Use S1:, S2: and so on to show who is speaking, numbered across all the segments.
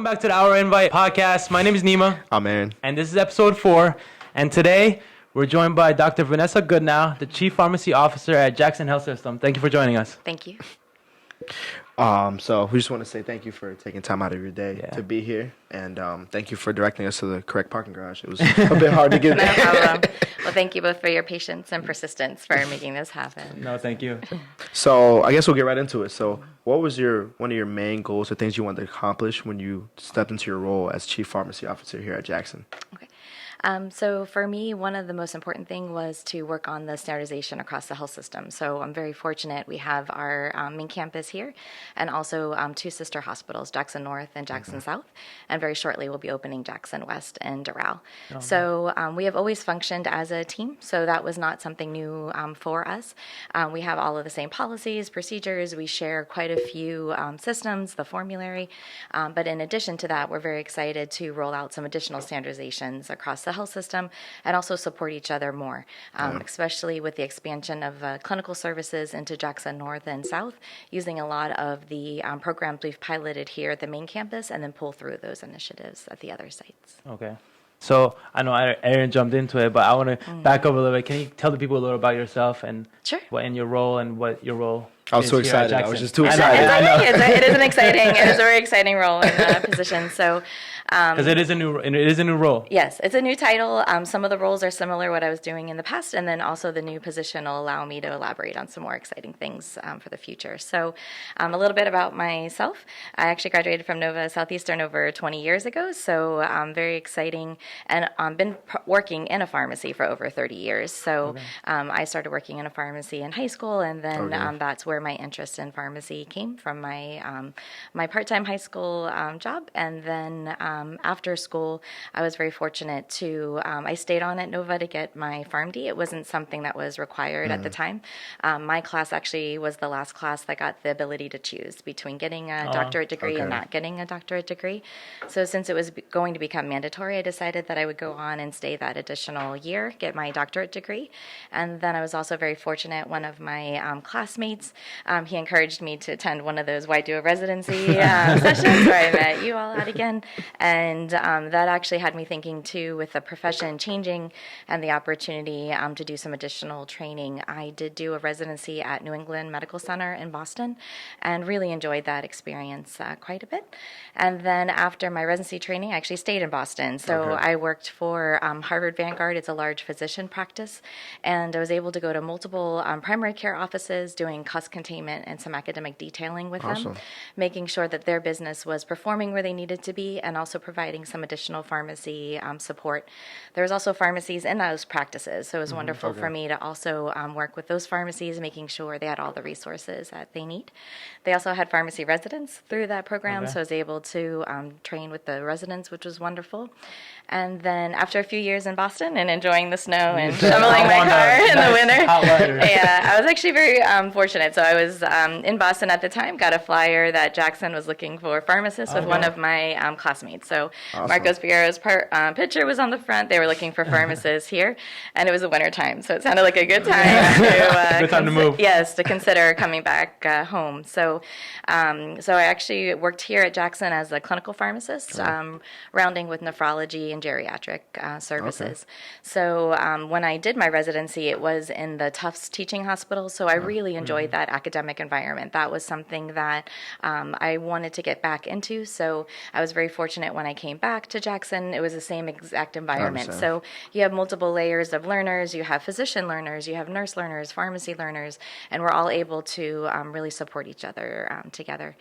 S1: back to the HourInvite podcast. My name is Nima.
S2: I'm Aaron.
S1: And this is episode 4. And today, we're joined by Dr. Venessa Goodnow, the Chief Pharmacy Officer at Jackson Health System. Thank you for joining us.
S3: Thank you.
S2: So we just want to say thank you for taking time out of your day to be here. And thank you for directing us to the correct parking garage. It was a bit hard to get there.
S3: No problem. Well, thank you both for your patience and persistence for making this happen.
S1: No, thank you.
S2: So I guess we'll get right into it. So what was one of your main goals or things you wanted to accomplish when you stepped into your role as Chief Pharmacy Officer here at Jackson?
S3: Okay. So for me, one of the most important thing was to work on the standardization across the health system. So I'm very fortunate. We have our main campus here and also 2 sister hospitals, Jackson North and Jackson South. And very shortly, we'll be opening Jackson West and Doral. So we have always functioned as a team. So that was not something new for us. We have all of the same policies, procedures. We share quite a few systems, the formulary. But in addition to that, we're very excited to roll out some additional standardizations across the health system and also support each other more, especially with the expansion of clinical services into Jackson North and South, using a lot of the programs we've piloted here at the main campus and then pull through those initiatives at the other sites.
S1: Okay. So I know Aaron jumped into it, but I want to back up a little bit. Can you tell the people a little about yourself and what in your role and what your role
S2: I was
S1: is
S2: so
S1: here at
S2: excited. I
S1: Jackson?
S2: was just too excited.
S1: I know.
S3: It is a very exciting role and position. So,
S1: because it is a new role.
S3: Yes, it's a new title. Some of the roles are similar to what I was doing in the past, and then also the new position will allow me to elaborate on some more exciting things for the future. So, a little bit about myself. I actually graduated from Nova Southeastern over 20 years ago, so very exciting, and been working in a pharmacy for over 30 years. So, I started working in a pharmacy in high school, and then that's where my interest in pharmacy came from my part-time high school job, and then after school, I was very fortunate to, I stayed on at Nova to get my PharmD. It wasn't something that was required at the time. My class actually was the last class that got the ability to choose between getting a doctorate degree and not getting a doctorate degree. So since it was going to become mandatory, I decided that I would go on and stay that additional year, get my doctorate degree. And then I was also very fortunate. One of my classmates, he encouraged me to attend one of those Why Do a Residency sessions where I met you all out again. And that actually had me thinking, too, with the profession changing and the opportunity to do some additional training. I did do a residency at New England Medical Center in Boston and really enjoyed that experience quite a bit. And then after my residency training, I actually stayed in Boston. So I worked for Harvard Vanguard. It's a large physician practice. And I was able to go to multiple primary care offices doing cost containment and some academic detailing with them, making sure that their business was performing where they needed to be and also providing some additional pharmacy support. There was also pharmacies in those practices, so it was wonderful for me to also work with those pharmacies, making sure they had all the resources that they need. They also had pharmacy residents through that program, so I was able to train with the residents, which was wonderful. And then after a few years in Boston and enjoying the snow and shoveling my car in the winter, I was actually very fortunate. So I was in Boston at the time, got a flyer that Jackson was looking for pharmacists with one of my classmates. So Marcos Figueroa's picture was on the front. They were looking for pharmacists here, and it was the winter time, so it sounded like a good time
S1: to move.
S3: Yes, to consider coming back home. So I actually worked here at Jackson as a clinical pharmacist, rounding with nephrology and geriatric services. So when I did my residency, it was in the Tufts Teaching Hospital, so I really enjoyed that academic environment. That was something that I wanted to get back into, so I was very fortunate when I came back to Jackson. It was the same exact environment. So you have multiple layers of learners. You have physician learners, you have nurse learners, pharmacy learners, and we're all able to really support each other together.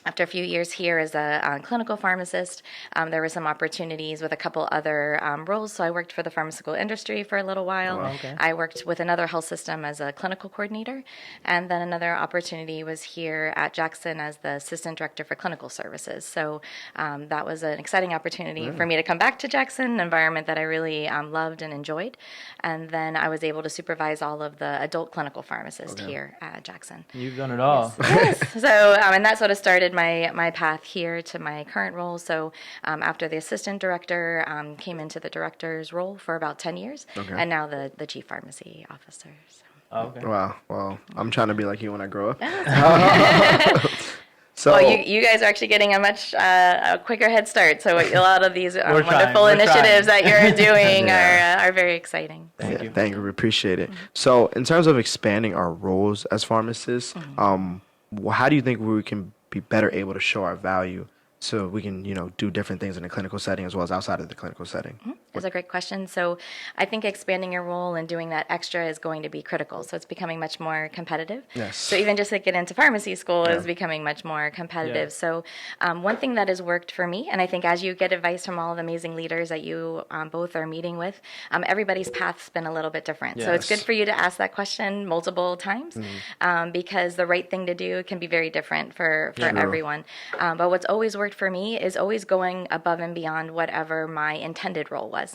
S3: After a few years here as a clinical pharmacist, there were some opportunities with a couple other roles. So I worked for the pharmaceutical industry for a little while. I worked with another health system as a clinical coordinator. And then another opportunity was here at Jackson as the assistant director for clinical services. So that was an exciting opportunity for me to come back to Jackson, an environment that I really loved and enjoyed. And then I was able to supervise all of the adult clinical pharmacists here at Jackson.
S1: You've done it all.
S3: Yes. So, and that sort of started my path here to my current role. So after the assistant director, came into the director's role for about 10 years, and now the chief pharmacy officer. So.
S2: Wow. Well, I'm trying to be like you when I grow up. So So
S3: well, you guys are actually getting a much a quicker head start. So a lot of these wonderful initiatives that you're doing are very exciting.
S2: Thank you. Thank you. We appreciate it. So in terms of expanding our roles as pharmacists, how do you think we can be better able to show our value so we can, do different things in the clinical setting as well as outside of the clinical setting?
S3: That's a great question. So I think expanding your role and doing that extra is going to be critical. So it's becoming much more competitive.
S2: Yes.
S3: So even just to get into pharmacy school is becoming much more competitive. So one thing that has worked for me, and I think as you get advice from all the amazing leaders that you both are meeting with, everybody's path's been a little bit different. So it's good for you to ask that question multiple times because the right thing to do can be very different for everyone. But what's always worked for me is always going above and beyond whatever my intended role was.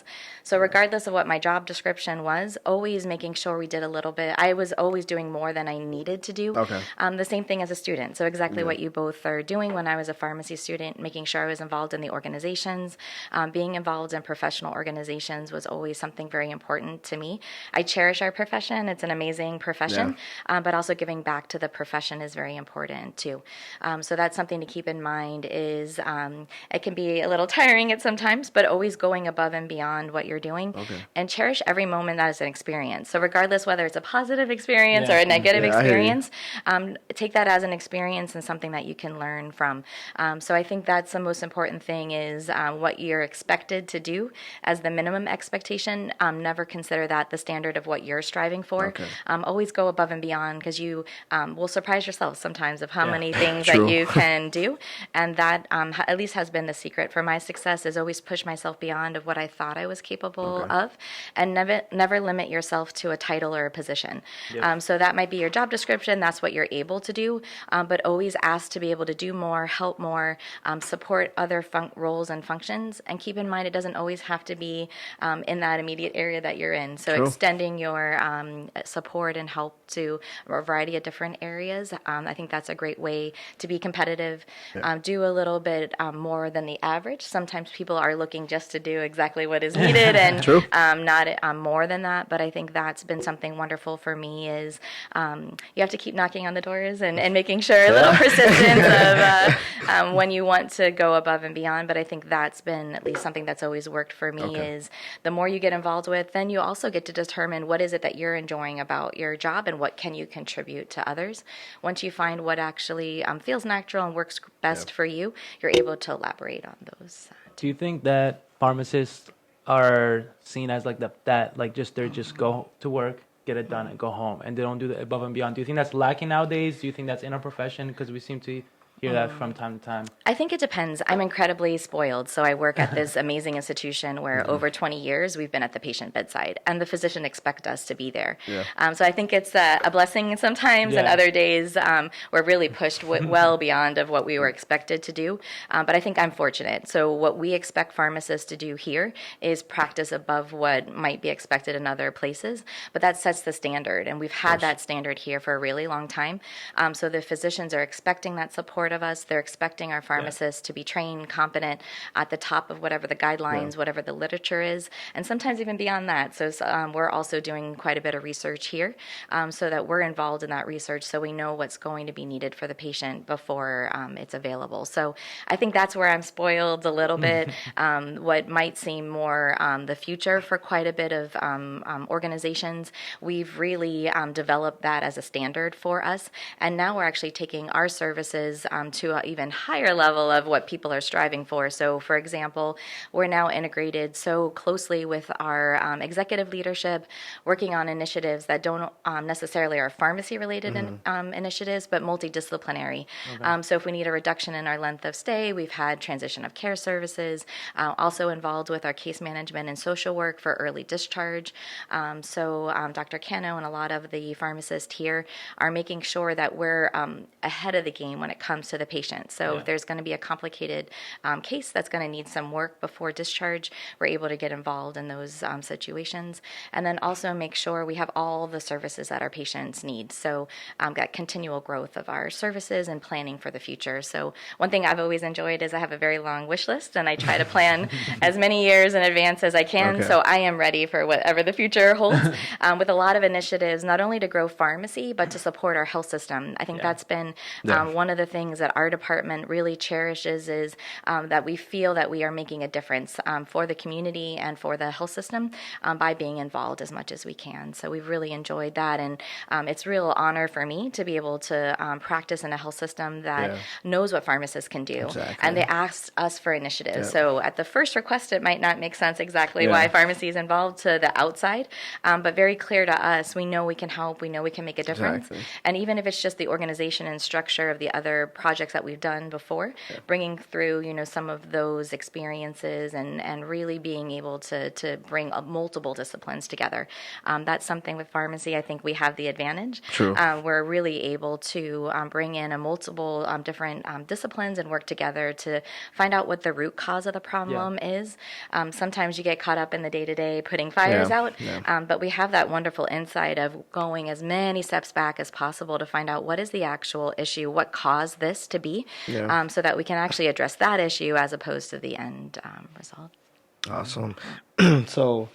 S3: So regardless of what my job description was, always making sure we did a little bit. I was always doing more than I needed to do.
S2: Okay.
S3: The same thing as a student. So exactly what you both are doing when I was a pharmacy student, making sure I was involved in the organizations. Being involved in professional organizations was always something very important to me. I cherish our profession. It's an amazing profession, but also giving back to the profession is very important too. So that's something to keep in mind is it can be a little tiring at sometimes, but always going above and beyond what you're doing and cherish every moment as an experience. So regardless whether it's a positive experience or a negative experience, take that as an experience and something that you can learn from. So I think that's the most important thing is what you're expected to do as the minimum expectation. Never consider that the standard of what you're striving for. Always go above and beyond because you will surprise yourself sometimes of how many things that you can do. And that at least has been the secret for my success is always push myself beyond of what I thought I was capable of and never limit yourself to a title or a position. So that might be your job description. That's what you're able to do, but always ask to be able to do more, help more, support other roles and functions. And keep in mind, it doesn't always have to be in that immediate area that you're in. So extending your support and help to a variety of different areas. I think that's a great way to be competitive. Do a little bit more than the average. Sometimes people are looking just to do exactly what is needed and not more than that. But I think that's been something wonderful for me is you have to keep knocking on the doors and making sure a little persistence of when you want to go above and beyond. But I think that's been at least something that's always worked for me is the more you get involved with, then you also get to determine what is it that you're enjoying about your job and what can you contribute to others. Once you find what actually feels natural and works best for you, you're able to elaborate on those.
S1: Do you think that pharmacists are seen as like they just go to work, get it done, and go home, and they don't do the above and beyond? Do you think that's lacking nowadays? Do you think that's in our profession? Because we seem to hear that from time to time.
S3: I think it depends. I'm incredibly spoiled. So I work at this amazing institution where over 20 years we've been at the patient bedside and the physician expect us to be there. So I think it's a blessing sometimes and other days we're really pushed well beyond of what we were expected to do. But I think I'm fortunate. So what we expect pharmacists to do here is practice above what might be expected in other places. But that sets the standard. And we've had that standard here for a really long time. So the physicians are expecting that support of us. They're expecting our pharmacists to be trained, competent, at the top of whatever the guidelines, whatever the literature is, and sometimes even beyond that. So we're also doing quite a bit of research here so that we're involved in that research so we know what's going to be needed for the patient before it's available. So I think that's where I'm spoiled a little bit. What might seem more the future for quite a bit of organizations, we've really developed that as a standard for us. And now we're actually taking our services to an even higher level of what people are striving for. So, for example, we're now integrated so closely with our executive leadership, working on initiatives that don't necessarily are pharmacy-related initiatives, but multidisciplinary. So if we need a reduction in our length of stay, we've had transition of care services, also involved with our case management and social work for early discharge. So Dr. Cano and a lot of the pharmacists here are making sure that we're ahead of the game when it comes to the patient. So if there's going to be a complicated case that's going to need some work before discharge, we're able to get involved in those situations. And then also make sure we have all the services that our patients need. So got continual growth of our services and planning for the future. So one thing I've always enjoyed is I have a very long wish list and I try to plan as many years in advance as I can. So I am ready for whatever the future holds with a lot of initiatives, not only to grow pharmacy, but to support our health system. I think that's been one of the things things that our department really cherishes is that we feel that we are making a difference for the community and for the health system by being involved as much as we can. So we've really enjoyed that, and it's a real honor for me to be able to practice in a health system that knows what pharmacists can do.
S2: Exactly.
S3: And they asked us for initiatives.
S2: Yeah.
S3: So at the first request, it might not make sense exactly why pharmacy is involved to the outside, but very clear to us, we know we can help, we know we can make a difference.
S2: Exactly.
S3: And even if it's just the organization and structure of the other projects that we've done before, bringing through, some of those experiences and really being able to bring multiple disciplines together. That's something with pharmacy, I think we have the advantage.
S2: True.
S3: We're really able to bring in a multiple different disciplines and work together to find out what the root cause of the problem is. Sometimes you get caught up in the day-to-day putting fires out, but we have that wonderful insight of going as many steps back as possible to find out what is the actual issue, what caused this to be, so that we can actually address that issue as opposed to the end result.
S2: Awesome. So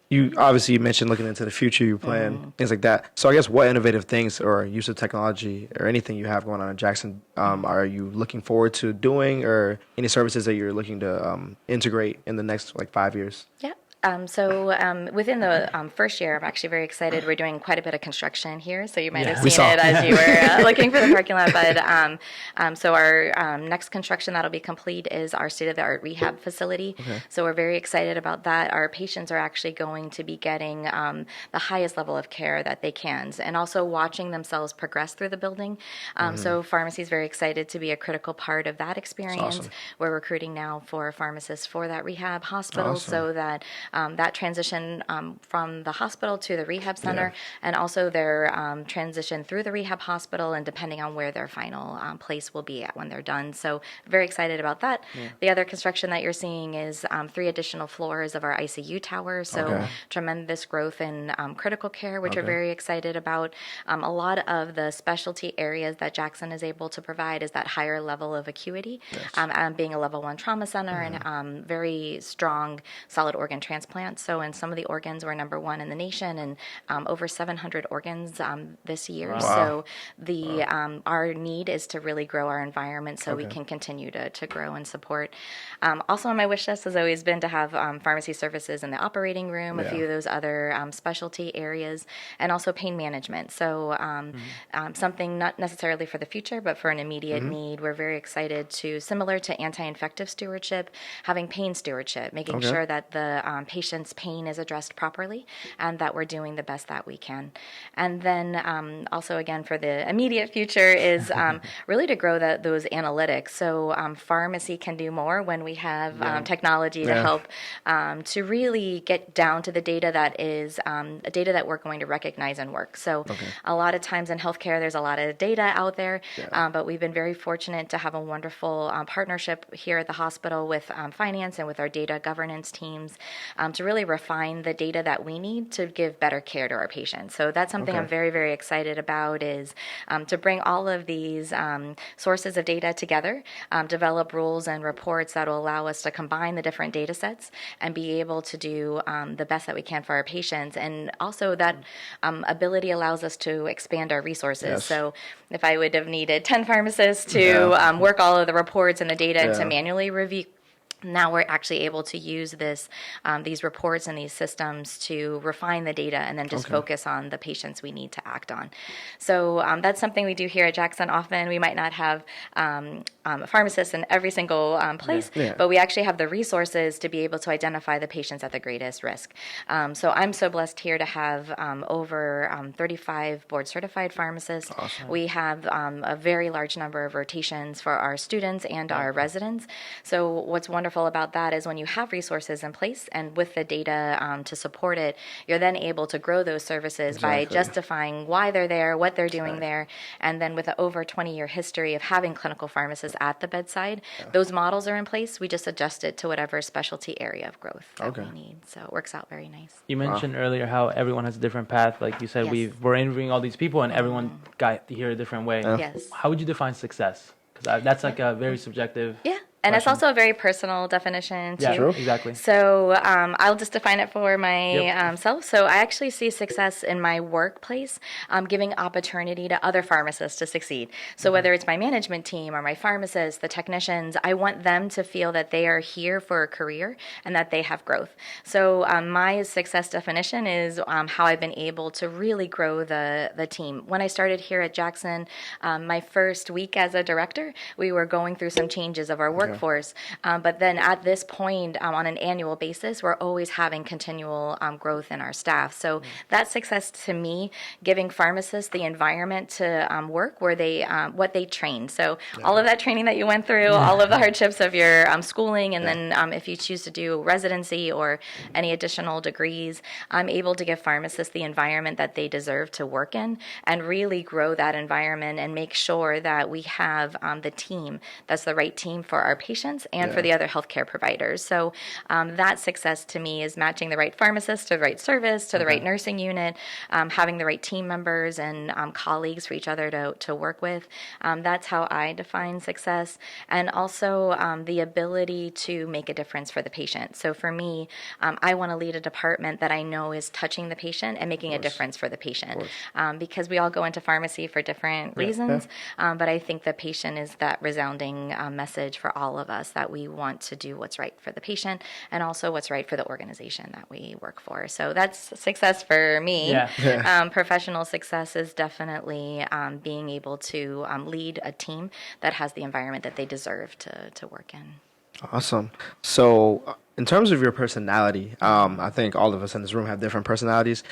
S2: you mentioned looking into the future, you plan things like that. So I guess what innovative things or use of technology or anything you have going on in Jackson are you looking forward to doing, or any services that you're looking to integrate in the next 5 years?
S3: Yeah. So within the first year, I'm actually very excited. We're doing quite a bit of construction here, so you might have seen it as you were looking for the parking lot. But so our next construction that'll be complete is our state-of-the-art rehab facility. So we're very excited about that. Our patients are actually going to be getting the highest level of care that they can, and also watching themselves progress through the building. So pharmacy is very excited to be a critical part of that experience.
S2: Awesome.
S3: We're recruiting now for pharmacists for that rehab hospital, so that that transition from the hospital to the rehab center, and also their transition through the rehab hospital, and depending on where their final place will be at when they're done. So very excited about that. The other construction that you're seeing is 3 additional floors of our ICU tower. So tremendous growth in critical care, which we're very excited about. A lot of the specialty areas that Jackson is able to provide is that higher level of acuity, being a level 1 trauma center and very strong solid organ transplants. So in some of the organs, we're number 1 in the nation, and over 700 organs this year.
S2: Wow.
S3: So the our need is to really grow our environment so we can continue to grow and support. Also on my wish list has always been to have pharmacy services in the operating room, a few of those other specialty areas, and also pain management. So something not necessarily for the future, but for an immediate need. We're very excited to, similar to anti-infective stewardship, having pain stewardship, making sure that the patient's pain is addressed properly and that we're doing the best that we can. And then also, again, for the immediate future is really to grow those analytics. So pharmacy can do more when we have technology to help to really get down to the data that is data that we're going to recognize and work. So a lot of times in healthcare, there's a lot of data out there, but we've been very fortunate to have a wonderful partnership here at the hospital with finance and with our data governance teams to really refine the data that we need to give better care to our patients. So that's something I'm very, very excited about, is to bring all of these sources of data together, develop rules and reports that will allow us to combine the different data sets and be able to do the best that we can for our patients. And also that ability allows us to expand our resources. So if I would have needed 10 pharmacists to work all of the reports and the data and to manually review, now we're actually able to use these reports and these systems to refine the data and then just focus on the patients we need to act on. So that's something we do here at Jackson often. We might not have pharmacists in every single place, but we actually have the resources to be able to identify the patients at the greatest risk. So I'm so blessed here to have over 35 board-certified pharmacists. We have a very large number of rotations for our students and our residents. So what's wonderful about that is when you have resources in place and with the data to support it, you're then able to grow those services by justifying why they're there, what they're doing there, and then with an over 20-year history of having clinical pharmacists at the bedside, those models are in place. We just adjust it to whatever specialty area of growth that we need. So it works out very nice.
S1: You mentioned earlier how everyone has a different path. Like you said, we're interviewing all these people and everyone got here a different way.
S3: Yes.
S1: How would you define success? Because that's like a very subjective
S3: And it's also a very personal definition, too.
S1: Yeah, true. Exactly.
S3: So I'll just define it for my
S1: Yep.
S3: self. So I actually see success in my workplace, giving opportunity to other pharmacists to succeed. So whether it's my management team or my pharmacists, the technicians, I want them to feel that they are here for a career and that they have growth. So my success definition is how I've been able to really grow the team. When I started here at Jackson, my first week as a director, we were going through some changes of our workforce. But then at this point, on an annual basis, we're always having continual growth in our staff. So that success to me, giving pharmacists the environment to work where they what they train. So all of that training that you went through, all of the hardships of your schooling, and then if you choose to do residency or any additional degrees, I'm able to give pharmacists the environment that they deserve to work in and really grow that environment and make sure that we have the team that's the right team for our patients and for the other healthcare providers. So that success to me is matching the right pharmacist to the right service, to the right nursing unit, having the right team members and colleagues for each other to work with. That's how I define success. And also the ability to make a difference for the patient. So for me, I want to lead a department that I know is touching the patient and making a difference for the patient. Because we all go into pharmacy for different reasons. But I think the patient is that resounding message for all of us that we want to do what's right for the patient and also what's right for the organization that we work for. So that's success for me. Professional success is definitely being able to lead a team that has the environment that they deserve to work in.
S2: Awesome. So, in terms of your personality, I think all of us in this room have different personalities.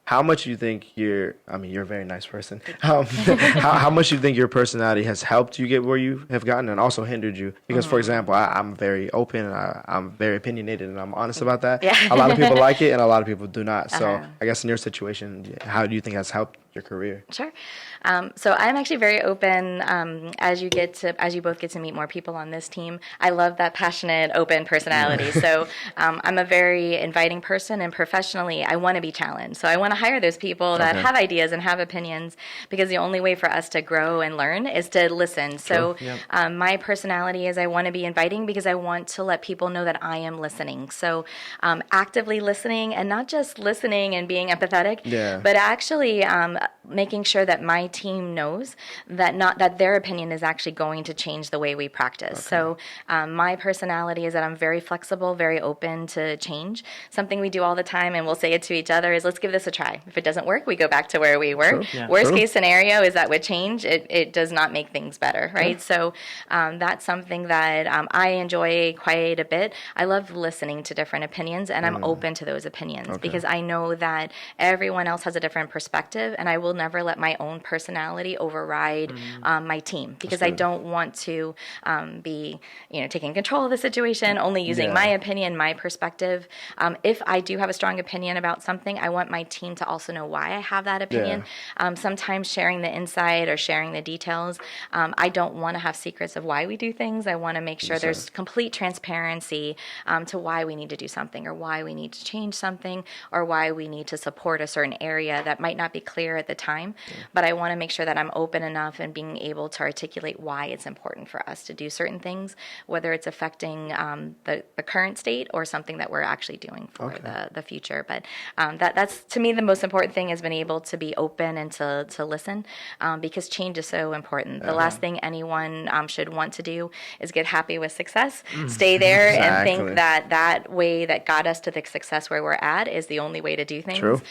S2: How much do you think you're a very nice person. How much do you think your personality has helped you get where you have gotten and also hindered you? Because, for example, I'm very open and I'm very opinionated and I'm honest about that. A lot of people like it and a lot of people do not. So I guess in your situation, how do you think has helped your career?
S3: Sure. So I'm actually very open as you both get to meet more people on this team. I love that passionate, open personality. So I'm a very inviting person, and professionally, I want to be challenged. So I want to hire those people that have ideas and have opinions, because the only way for us to grow and learn is to listen. So my personality is I want to be inviting because I want to let people know that I am listening. So actively listening, and not just listening and being empathetic, but actually making sure that my team knows that their opinion is actually going to change the way we practice. So my personality is that I'm very flexible, very open to change. Something we do all the time, and we'll say it to each other, is let's give this a try. If it doesn't work, we go back to where we were. Worst case scenario is that with change, it does not make things better, right? So that's something that I enjoy quite a bit. I love listening to different opinions, and I'm open to those opinions because I know that everyone else has a different perspective, and I will never let my own personality override my team, because I don't want to be taking control of the situation, only using my opinion, my perspective. If I do have a strong opinion about something, I want my team to also know why I have that opinion. Sometimes sharing the insight or sharing the details. I don't want to have secrets of why we do things. I want to make sure there's complete transparency to why we need to do something, or why we need to change something, or why we need to support a certain area that might not be clear at the time. But I want to make sure that I'm open enough and being able to articulate why it's important for us to do certain things, whether it's affecting the current state or something that we're actually doing for the future. But that's, to me, the most important thing, has been able to be open and to listen, because change is so important. The last thing anyone should want to do is get happy with success, stay there and think that way that got us to the success where we're at is the only way to do things.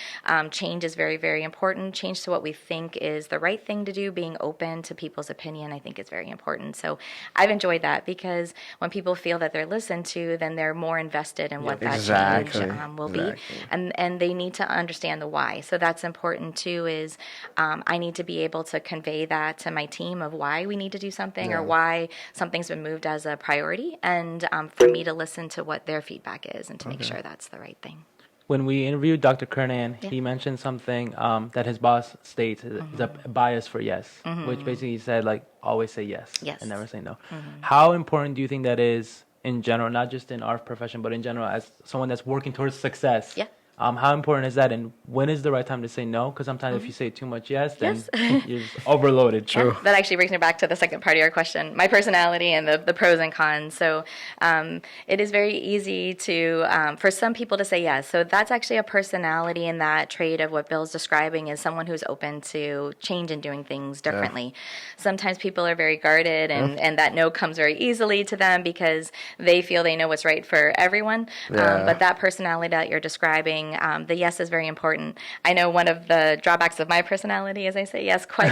S3: Change is very, very important. Change to what we think is the right thing to do, being open to people's opinion, I think is very important. So I've enjoyed that, because when people feel that they're listened to, then they're more invested in what that change will be. And they need to understand the why. So that's important too, is I need to be able to convey that to my team of why we need to do something or why something's been moved as a priority, and for me to listen to what their feedback is and to make sure that's the right thing.
S1: When we interviewed Dr. Kernan, he mentioned something that his boss states is a bias for yes, which basically said, like, always say yes and never say no. How important do you think that is in general, not just in our profession, but in general, as someone that's working towards success? How important is that, and when is the right time to say no? Because sometimes if you say too much yes, then
S3: Yes.
S1: you're just overloaded.
S3: Yeah, that actually brings me back to the second part of your question, my personality and the pros and cons. So it is very easy to, for some people to say yes. So that's actually a personality, and that trait of what Bill's describing is someone who's open to change and doing things differently. Sometimes people are very guarded, and that no comes very easily to them because they feel they know what's right for everyone. But that personality that you're describing, the yes is very important. I know one of the drawbacks of my personality is I say yes quite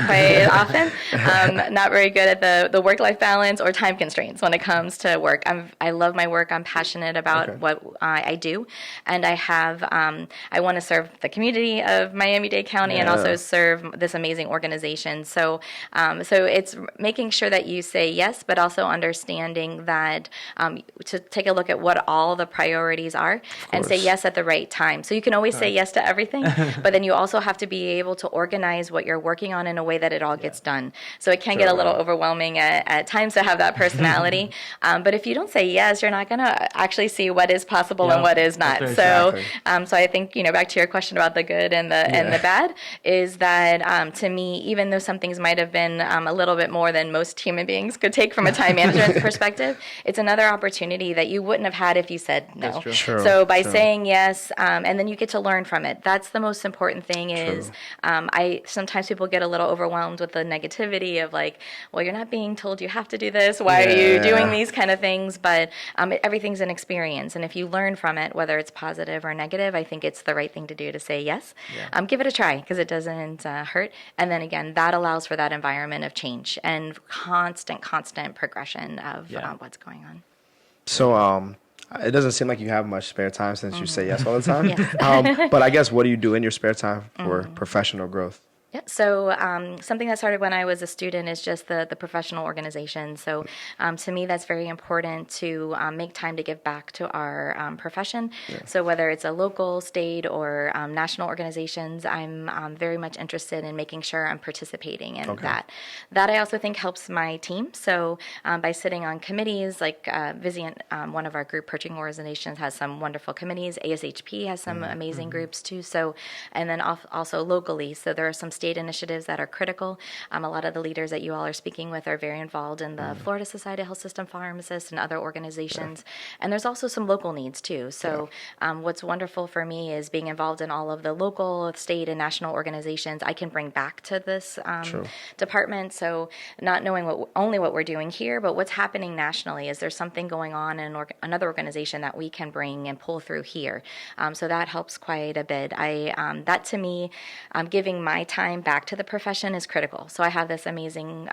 S3: often. Not very good at the work-life balance or time constraints when it comes to work. I love my work. I'm passionate about what I do, and I want to serve the community of Miami-Dade County and also serve this amazing organization. So it's making sure that you say yes, but also understanding that to take a look at what all the priorities are and say yes at the right time. So you can always say yes to everything, but then you also have to be able to organize what you're working on in a way that it all gets done. So it can get a little overwhelming at times to have that personality. But if you don't say yes, you're not going to actually see what is possible and what is not. So I think, back to your question about the good and the bad is that to me, even though some things might have been a little bit more than most human beings could take from a time management perspective, it's another opportunity that you wouldn't have had if you said no. So by saying yes, and then you get to learn from it. That's the most important thing is sometimes people get a little overwhelmed with the negativity of like, well, you're not being told you have to do this. Why are you doing these kind of things? But everything's an experience. And if you learn from it, whether it's positive or negative, I think it's the right thing to do to say yes. Give it a try because it doesn't hurt. And then again, that allows for that environment of change and constant progression of what's going on.
S2: So, it doesn't seem like you have much spare time since you say yes all the time. But I guess what do you do in your spare time for professional growth?
S3: Yeah, so something that started when I was a student is just the professional organization. So to me, that's very important to make time to give back to our profession. So whether it's a local, state, or national organizations, I'm very much interested in making sure I'm participating in that. That I also think helps my team. So by sitting on committees, like Vizient, one of our group purchasing organizations, has some wonderful committees. ASHP has some amazing groups too. So, and then also locally. So there are some state initiatives that are critical. A lot of the leaders that you all are speaking with are very involved in the Florida Society of Health System Pharmacists and other organizations. And there's also some local needs too. So what's wonderful for me is being involved in all of the local, state, and national organizations I can bring back to this department. So not knowing only what we're doing here, but what's happening nationally. Is there something going on in another organization that we can bring and pull through here? So that helps quite a bit. That to me, giving my time back to the profession is critical. So I have this amazing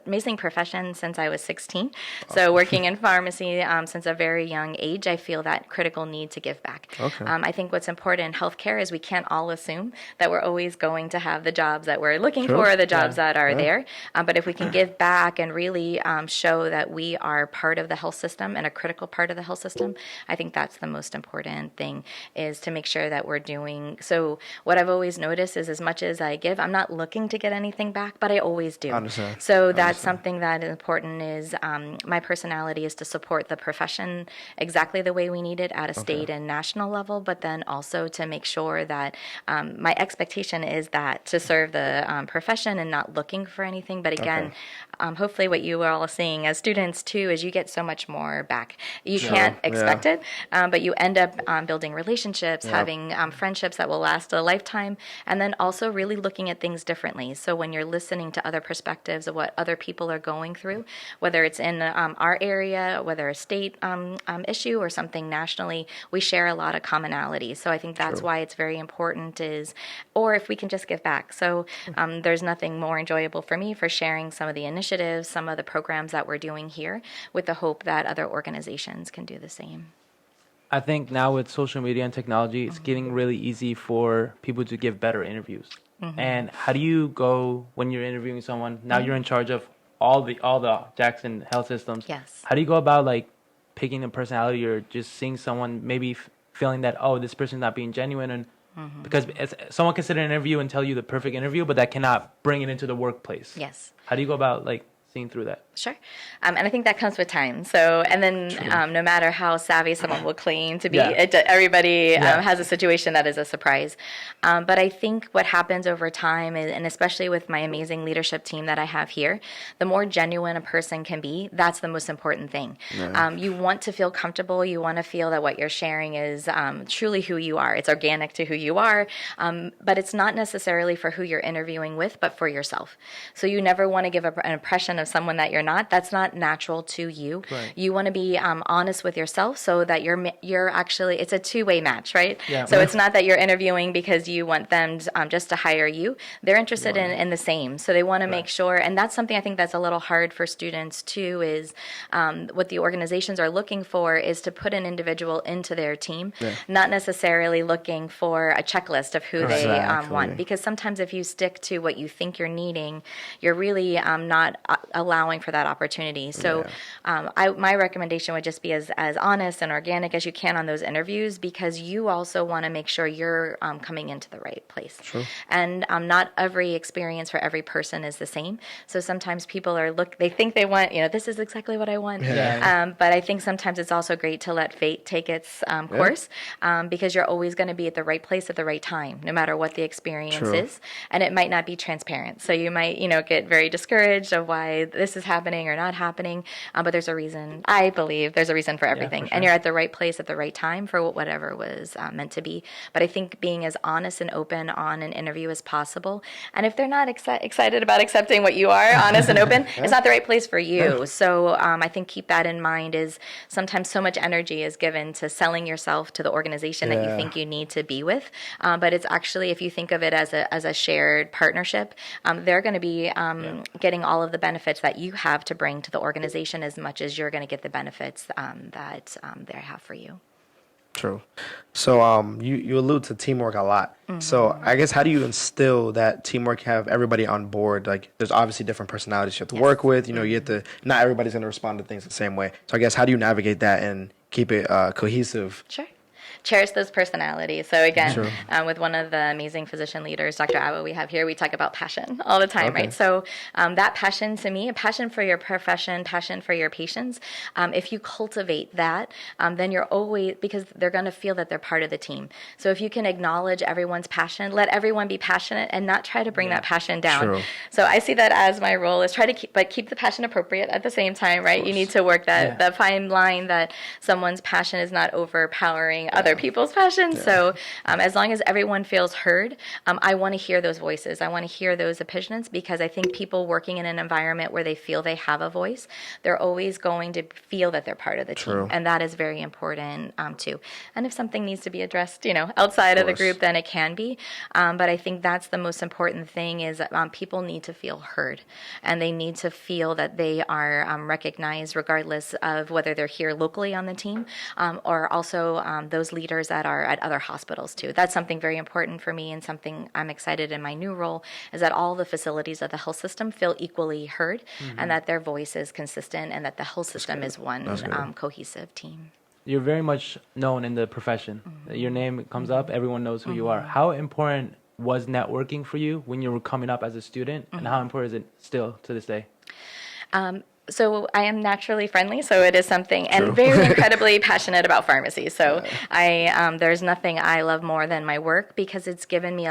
S3: amazing profession since I was 16. So working in pharmacy since a very young age, I feel that critical need to give back. I think what's important in healthcare is we can't all assume that we're always going to have the jobs that we're looking for, the jobs that are there. But if we can give back and really show that we are part of the health system and a critical part of the health system, I think that's the most important thing, is to make sure that we're doing. So what I've always noticed is as much as I give, I'm not looking to get anything back, but I always do. So that's something that is important is my personality is to support the profession exactly the way we need it at a state and national level, but then also to make sure that my expectation is that to serve the profession and not looking for anything. But again, hopefully what you are all seeing as students too is you get so much more back. You can't expect it, but you end up building relationships, having friendships that will last a lifetime, and then also really looking at things differently. So when you're listening to other perspectives of what other people are going through, whether it's in our area, whether a state issue or something nationally, we share a lot of commonality. So I think that's why it's very important or if we can just give back. So there's nothing more enjoyable for me for sharing some of the initiatives, some of the programs that we're doing here with the hope that other organizations can do the same.
S1: I think now with social media and technology, it's getting really easy for people to give better interviews. And how do you go when you're interviewing someone? Now you're in charge of all the Jackson health systems.
S3: Yes.
S1: How do you go about like picking a personality or just seeing someone maybe feeling that, oh, this person's not being genuine? And because someone can sit in an interview and tell you the perfect interview, but that cannot bring it into the workplace.
S3: Yes.
S1: How do you go about like seen through that?
S3: Sure. And I think that comes with time. So, and then no matter how savvy someone will claim to be, everybody has a situation that is a surprise. But I think what happens over time, and especially with my amazing leadership team that I have here, the more genuine a person can be, that's the most important thing.
S2: Yeah.
S3: You want to feel comfortable. You want to feel that what you're sharing is truly who you are. It's organic to who you are, but it's not necessarily for who you're interviewing with, but for yourself. So you never want to give an impression of someone that you're not. That's not natural to you.
S1: Right.
S3: You want to be honest with yourself so that you're actually, it's a two-way match, right?
S1: Yeah.
S3: So it's not that you're interviewing because you want them just to hire you. They're interested in the same. So they want to make sure, and that's something I think that's a little hard for students too, is what the organizations are looking for is to put an individual into their team, not necessarily looking for a checklist of who they want. Because sometimes if you stick to what you think you're needing, you're really not allowing for that opportunity. So my recommendation would just be as honest and organic as you can on those interviews, because you also want to make sure you're coming into the right place.
S2: True.
S3: And not every experience for every person is the same. So sometimes people they think they want, this is exactly what I want. But I think sometimes it's also great to let fate take its course, because you're always going to be at the right place at the right time, no matter what the experience is. And it might not be transparent. So you might, get very discouraged of why this is happening or not happening, but there's a reason. I believe there's a reason for everything, and you're at the right place at the right time for whatever was meant to be. But I think being as honest and open on an interview as possible, and if they're not excited about accepting what you are, honest and open, it's not the right place for you. So I think keep that in mind. Is sometimes so much energy is given to selling yourself to the organization that you think you need to be with, but it's actually, if you think of it as a shared partnership, they're going to be getting all of the benefits that you have to bring to the organization as much as you're going to get the benefits that they have for you.
S2: True. So you allude to teamwork a lot. So I guess how do you instill that teamwork, have everybody on board? Like there's obviously different personalities you have to work with. You have to, not everybody's going to respond to things the same way. So I guess how do you navigate that and keep it cohesive?
S3: Sure. Cherish those personalities. So again, with one of the amazing physician leaders, Dr. Awa, we have here, we talk about passion all the time, right? So that passion, to me, a passion for your profession, passion for your patients, if you cultivate that, then you're always, because they're going to feel that they're part of the team. So if you can acknowledge everyone's passion, let everyone be passionate and not try to bring that passion down.
S2: True.
S3: So I see that as my role, is try to keep the passion appropriate at the same time, right? You need to work that fine line that someone's passion is not overpowering other people's passion. So as long as everyone feels heard, I want to hear those voices. I want to hear those opinions, because I think people working in an environment where they feel they have a voice, they're always going to feel that they're part of the team. And that is very important too. And if something needs to be addressed, outside of the group, then it can be. But I think that's the most important thing, is people need to feel heard, and they need to feel that they are recognized, regardless of whether they're here locally on the team or also those leaders that are at other hospitals too. That's something very important for me, and something I'm excited in my new role, is that all the facilities of the health system feel equally heard, and that their voice is consistent, and that the health system is one cohesive team.
S1: You're very much known in the profession. Your name comes up, everyone knows who you are. How important was networking for you when you were coming up as a student, and how important is it still to this day?
S3: So I am naturally friendly, so it is something, and very incredibly passionate about pharmacy. So there's nothing I love more than my work, because it's given me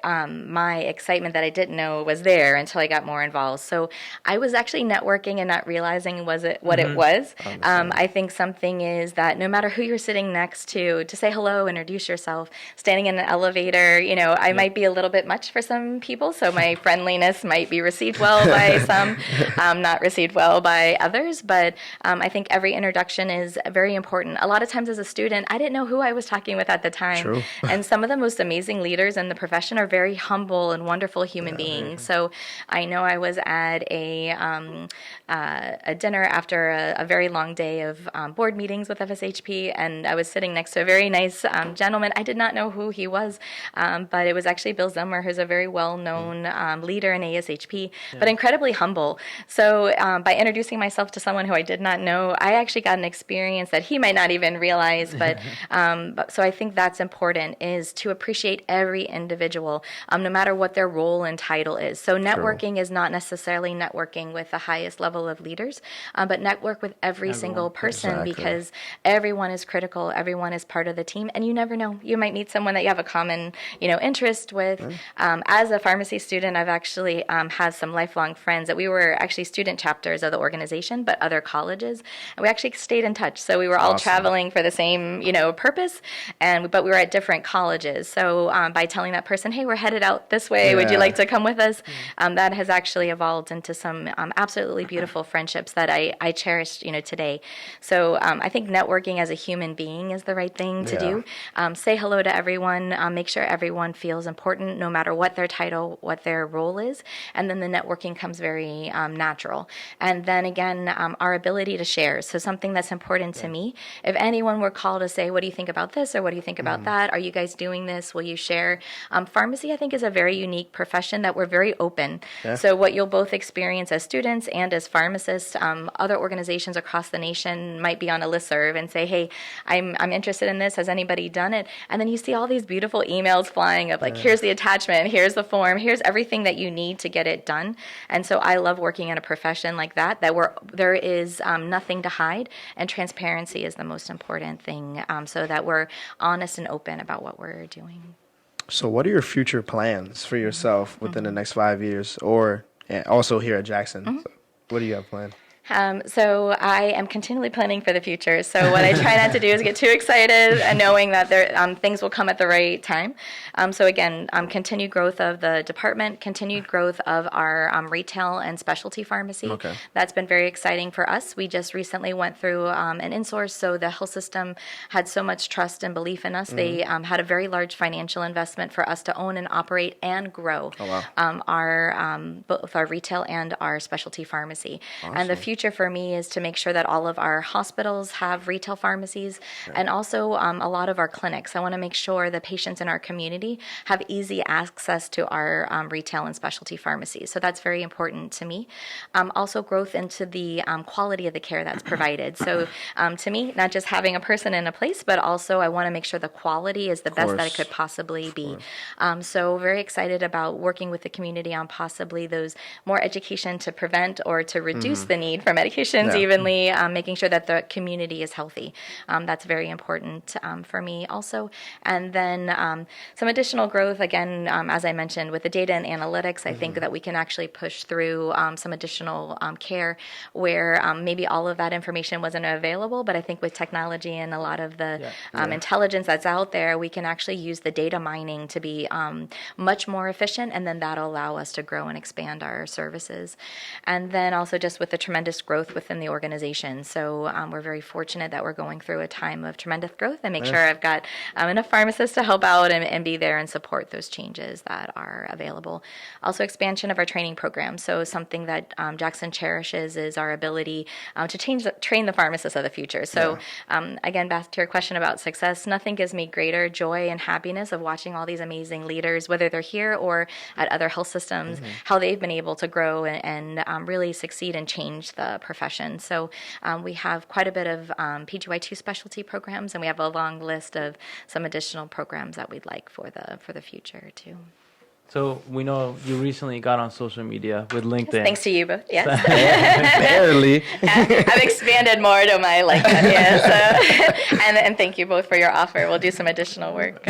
S3: my excitement that I didn't know was there until I got more involved. So I was actually networking and not realizing what it was. I think something is that no matter who you're sitting next to say hello, introduce yourself, standing in an elevator, I might be a little bit much for some people, so my friendliness might be received well by some, not received well by others, but I think every introduction is very important. A lot of times as a student, I didn't know who I was talking with at the time. And some of the most amazing leaders in the profession are very humble and wonderful human beings. So I know I was at a dinner after a very long day of board meetings with FSHP, and I was sitting next to a very nice gentleman. I did not know who he was, but it was actually Bill Zimmer, who's a very well-known leader in ASHP, but incredibly humble. So So by introducing myself to someone who I did not know, I actually got an experience that he might not even realize. But so I think that's important, is to appreciate every individual, no matter what their role and title is. So networking is not necessarily networking with the highest level of leaders, but network with every single person, because everyone is critical. Everyone is part of the team, and you never know. You might meet someone that you have a common, interest with. As a pharmacy student, I've actually had some lifelong friends that we were actually student chapters of the organization, but other colleges, and we actually stayed in touch. So we were all traveling for the same, purpose, but we were at different colleges. So by telling that person, hey, we're headed out this way, would you like to come with us? That has actually evolved into some absolutely beautiful friendships that I cherish, today. So I think networking as a human being is the right thing to do. Say hello to everyone, make sure everyone feels important, no matter what their title, what their role is, and then the networking comes very natural. And then again, our ability to share. So something that's important to me, if anyone were called to say, what do you think about this, or what do you think about that? Are you guys doing this? Will you share? Pharmacy, I think, is a very unique profession that we're very open. So what you'll both experience as students and as pharmacists, other organizations across the nation might be on a listserv and say, hey, I'm interested in this. Has anybody done it? And then you see all these beautiful emails flying of like, here's the attachment, here's the form, here's everything that you need to get it done. And so I love working in a profession like that there is nothing to hide, and transparency is the most important thing, so that we're honest and open about what we're doing.
S2: So what are your future plans for yourself within the next 5 years, or also here at Jackson? So what do you have planned?
S3: So I am continually planning for the future. So what I try not to do is get too excited, and knowing that things will come at the right time. So again, continued growth of the department, continued growth of our retail and specialty pharmacy. That's been very exciting for us. We just recently went through an insource, so the health system had so much trust and belief in us. They had a very large financial investment for us to own and operate and grow both our retail and our specialty pharmacy. And the future for me is to make sure that all of our hospitals have retail pharmacies, and also a lot of our clinics. I want to make sure the patients in our community have easy access to our retail and specialty pharmacies. So that's very important to me. Also growth into the quality of the care that's provided. So to me, not just having a person in a place, but also I want to make sure the quality is the best that it could possibly be. So very excited about working with the community on possibly those more education to prevent or to reduce the need for medications evenly, making sure that the community is healthy. That's very important for me also. And then some additional growth, again, as I mentioned, with the data and analytics, I think that we can actually push through some additional care where maybe all of that information wasn't available, but I think with technology and a lot of the intelligence that's out there, we can actually use the data mining to be much more efficient, and then that'll allow us to grow and expand our services. And then also just with the tremendous growth within the organization. So we're very fortunate that we're going through a time of tremendous growth, and make sure I've got enough pharmacists to help out and be there and support those changes that are available. Also expansion of our training program. So something that Jackson cherishes is our ability to train the pharmacists of the future. So again, back to your question about success, nothing gives me greater joy and happiness of watching all these amazing leaders, whether they're here or at other health systems, how they've been able to grow and really succeed and change the profession. So we have quite a bit of PGY2 specialty programs, and we have a long list of some additional programs that we'd like for the future too.
S1: So we know you recently got on social media with LinkedIn.
S3: Yes, thanks to you both. Yes.
S2: Barely.
S3: I've expanded more to my So, and thank you both for your offer. We'll do some additional work.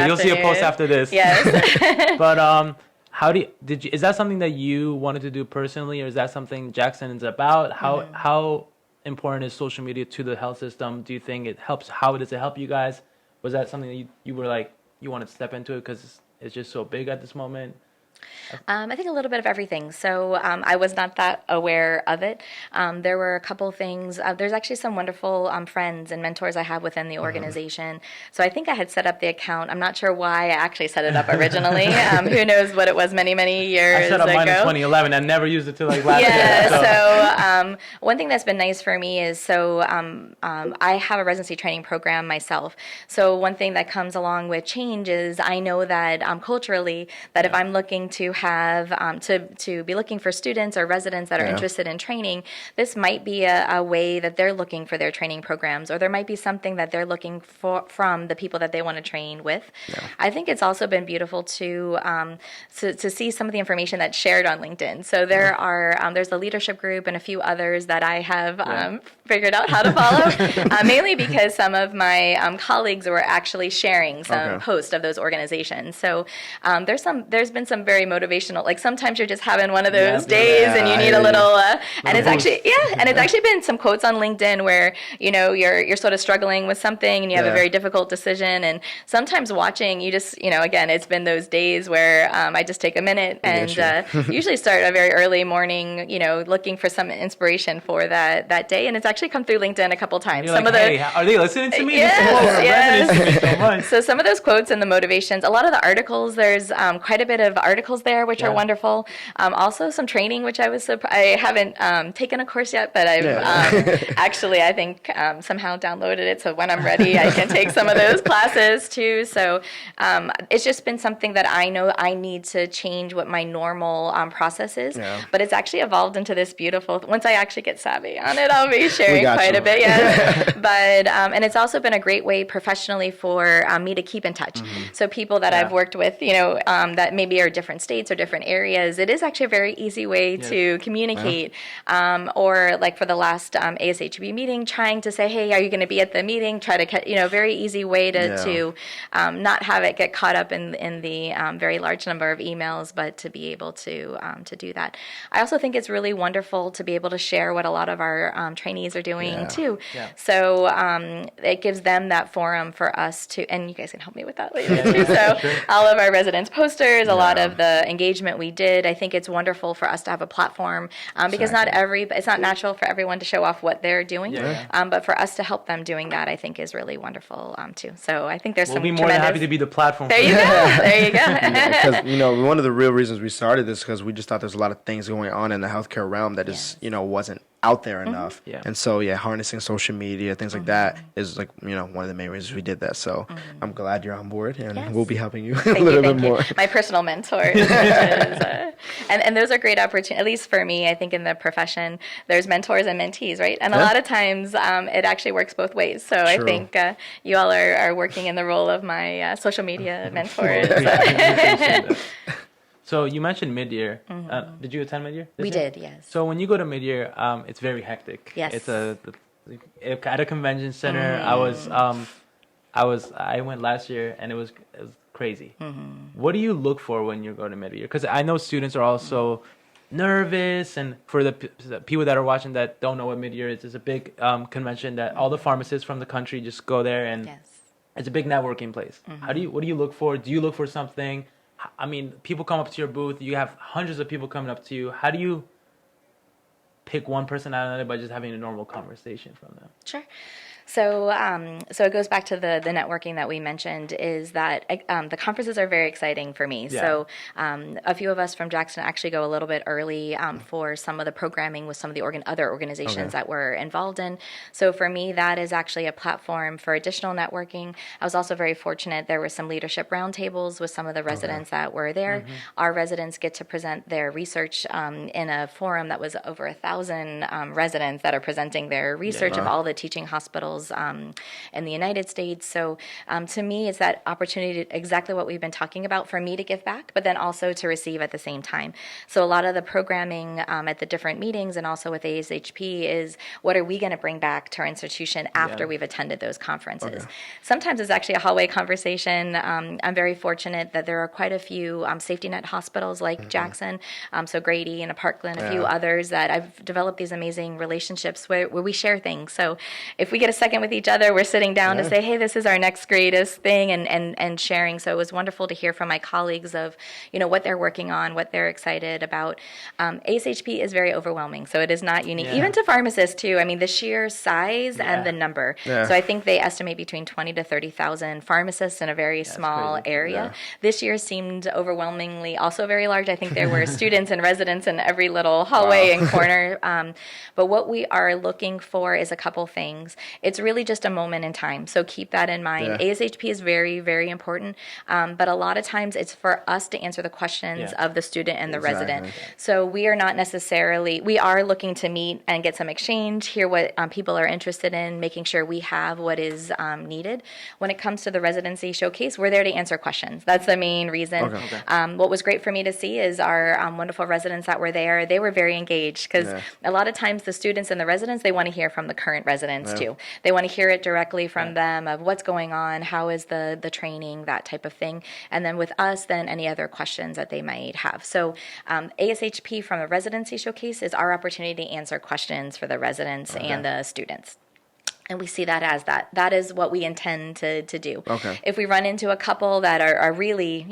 S1: You'll see a post after this.
S3: Yes.
S1: But is that something that you wanted to do personally, or is that something Jackson is about? How important is social media to the health system? Do you think it helps? How does it help you guys? Was that something that you were like, you wanted to step into it because it's just so big at this moment?
S3: I think a little bit of everything. So I was not that aware of it. There were a couple things. There's actually some wonderful friends and mentors I have within the organization. So I think I had set up the account. I'm not sure why I actually set it up originally. Who knows what it was many years ago.
S1: I set up mine in 2011 and never used it till like last year.
S3: Yeah, so one thing that's been nice for me is I have a residency training program myself. So one thing that comes along with change is I know that culturally that if I'm looking going to have to be looking for students or residents that are interested in training, this might be a way that they're looking for their training programs, or there might be something that they're looking for from the people that they want to train with. I think it's also been beautiful to see some of the information that's shared on LinkedIn. So there's a leadership group and a few others that I have figured out how to follow, mainly because some of my colleagues were actually sharing some posts of those organizations. So there's been some very motivational, like sometimes you're just having one of those days and you need a little, and it's actually, and it's actually been some quotes on LinkedIn where, you're sort of struggling with something and you have a very difficult decision. And sometimes watching, you just, again, it's been those days where I just take a minute and usually start a very early morning, looking for some inspiration for that day. And it's actually come through LinkedIn a couple times.
S1: Some of the, are they listening to me?
S3: Yes.
S1: Resonates to me so much.
S3: So some of those quotes and the motivations, a lot of the articles, there's quite a bit of articles there, which are wonderful. Also some training, which I haven't taken a course yet, but I've actually, I think, somehow downloaded it. So when I'm ready, I can take some of those classes too. So it's just been something that I know I need to change what my normal process is. Yeah. But it's actually evolved into this beautiful, once I actually get savvy on it, I'll be sharing quite a bit. Yes. But, and it's also been a great way professionally for me to keep in touch. So people that I've worked with, that maybe are different states or different areas, it is actually a very easy way to communicate. Or like for the last ASHB meeting, trying to say, hey, are you going to be at the meeting? Try to, very easy way to not have it get caught up in the very large number of emails, but to be able to do that. I also think it's really wonderful to be able to share what a lot of our trainees are doing too. Yeah. So it gives them that forum for us to, and you guys can help me with that later too. So all of our residence posters, a lot of the engagement we did, I think it's wonderful for us to have a platform because it's not natural for everyone to show off what they're doing, but for us to help them doing that, I think is really wonderful too. So I think there's
S1: we'll be more than happy to be the platform.
S3: There you go. There you go.
S2: Because one of the real reasons we started this because we just thought there's a lot of things going on in the healthcare realm that is wasn't out there enough. And so harnessing social media, things like that is like one of the main reasons we did that. So I'm glad you're on board and we'll be helping you a little bit more.
S3: My personal mentors. And those are great opportunities, at least for me. I think in the profession there's mentors and mentees, right? And a lot of times it actually works both ways. So I think you all are working in the role of my social media mentors.
S1: So you mentioned mid-year. Did you attend mid-year?
S3: We did, yes.
S1: So when you go to mid-year, it's very hectic.
S3: Yes.
S1: It's at a convention center. I went last year and it was crazy. What do you look for when you're going to mid-year? Because I know students are also nervous, and for the people that are watching that don't know what mid-year is, it's a big convention that all the pharmacists from the country just go there, and it's a big networking place. What do you look for? Do you look for something? I mean, people come up to your booth. You have hundreds of people coming up to you. How do you pick one person out of another by just having a normal conversation from them?
S3: Sure. So it goes back to the networking that we mentioned, is that the conferences are very exciting for me. Yeah. So a few of us from Jackson actually go a little bit early for some of the programming with some of the other organizations that we're involved in. So for me, that is actually a platform for additional networking. I was also very fortunate. There were some leadership roundtables with some of the residents that were there. Our residents get to present their research in a forum that was over 1,000 residents that are presenting their research of all the teaching hospitals in the United States. So to me, it's that opportunity to, exactly what we've been talking about, for me to give back, but then also to receive at the same time. So a lot of the programming at the different meetings and also with ASHP is, what are we going to bring back to our institution after we've attended those conferences? Sometimes it's actually a hallway conversation. I'm very fortunate that there are quite a few safety net hospitals like Jackson, so Grady and Parkland, a few others that I've developed these amazing relationships where we share things. So if we get a second with each other, we're sitting down to say, hey, this is our next greatest thing, and sharing. So it was wonderful to hear from my colleagues of what they're working on, what they're excited about. ASHP is very overwhelming, so it is not unique, even to pharmacists too. I mean, the sheer size and the number. So I think they estimate between 20 to 30,000 pharmacists in a very small area. This year seemed overwhelmingly also very large. I think there were students and residents in every little hallway and corner. But what we are looking for is a couple things. it's really just a moment in time. So keep that in mind.
S2: Yeah.
S3: ASHP is very, very important. But a lot of times it's for us to answer the questions of the student and the resident. So we are not necessarily, we are looking to meet and get some exchange, hear what people are interested in, making sure we have what is needed. When it comes to the residency showcase, we're there to answer questions. That's the main reason. What was great for me to see is our wonderful residents that were there, they were very engaged because a lot of times the students and the residents, they want to hear from the current residents too. They want to hear it directly from them of what's going on, how is the training, that type of thing. And then with us, then any other questions that they might have. So ASHP from the residency showcase is our opportunity to answer questions for the residents and the students. And we see that as that is what we intend to do. If we run into a couple that are really,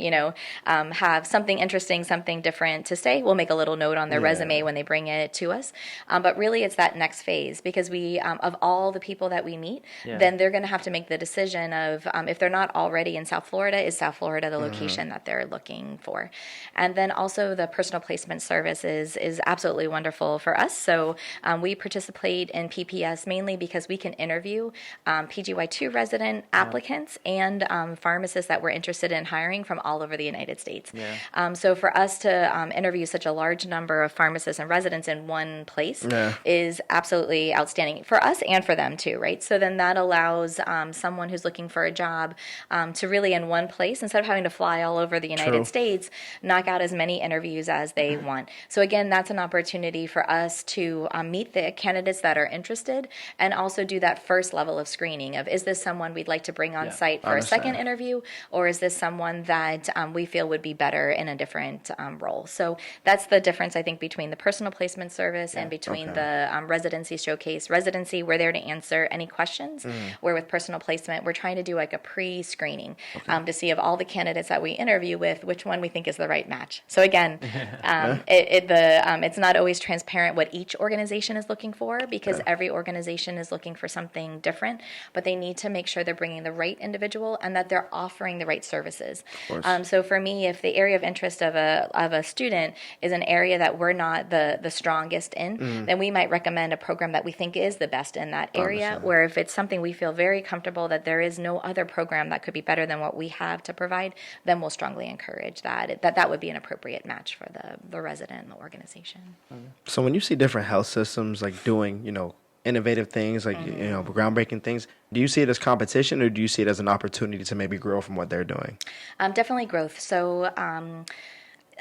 S3: have something interesting, something different to say, we'll make a little note on their resume when they bring it to us. But really it's that next phase because we, of all the people that we meet, then they're going to have to make the decision of if they're not already in South Florida, is South Florida the location that they're looking for? And then also the personal placement service is absolutely wonderful for us. So we participate in PPS mainly because we can interview PGY2 resident applicants and pharmacists that we're interested in hiring from all over the United States. So for us to interview such a large number of pharmacists and residents in one place is absolutely outstanding for us and for them too, right? So then that allows someone who's looking for a job to really in one place, instead of having to fly all over the United States, knock out as many interviews as they want. So again, that's an opportunity for us to meet the candidates that are interested and also do that first level of screening of, is this someone we'd like to bring on site for a second interview, or is this someone that we feel would be better in a different role? So that's the difference, I think, between the personal placement service and between the residency showcase. Residency, we're there to answer any questions, where with personal placement, we're trying to do like a pre-screening to see of all the candidates that we interview with, which one we think is the right match. So again, it's not always transparent what each organization is looking for because every organization is looking for something different, but they need to make sure they're bringing the right individual and that they're offering the right services. So for me, if the area of interest of a student is an area that we're not the strongest in, then we might recommend a program that we think is the best in that area, where if it's something we feel very comfortable that there is no other program that could be better than what we have to provide, then we'll strongly encourage that would be an appropriate match for the resident and the organization.
S2: So when you see different health systems like doing, innovative things, like, groundbreaking things, do you see it as competition or do you see it as an opportunity to maybe grow from what they're doing?
S3: Definitely growth. So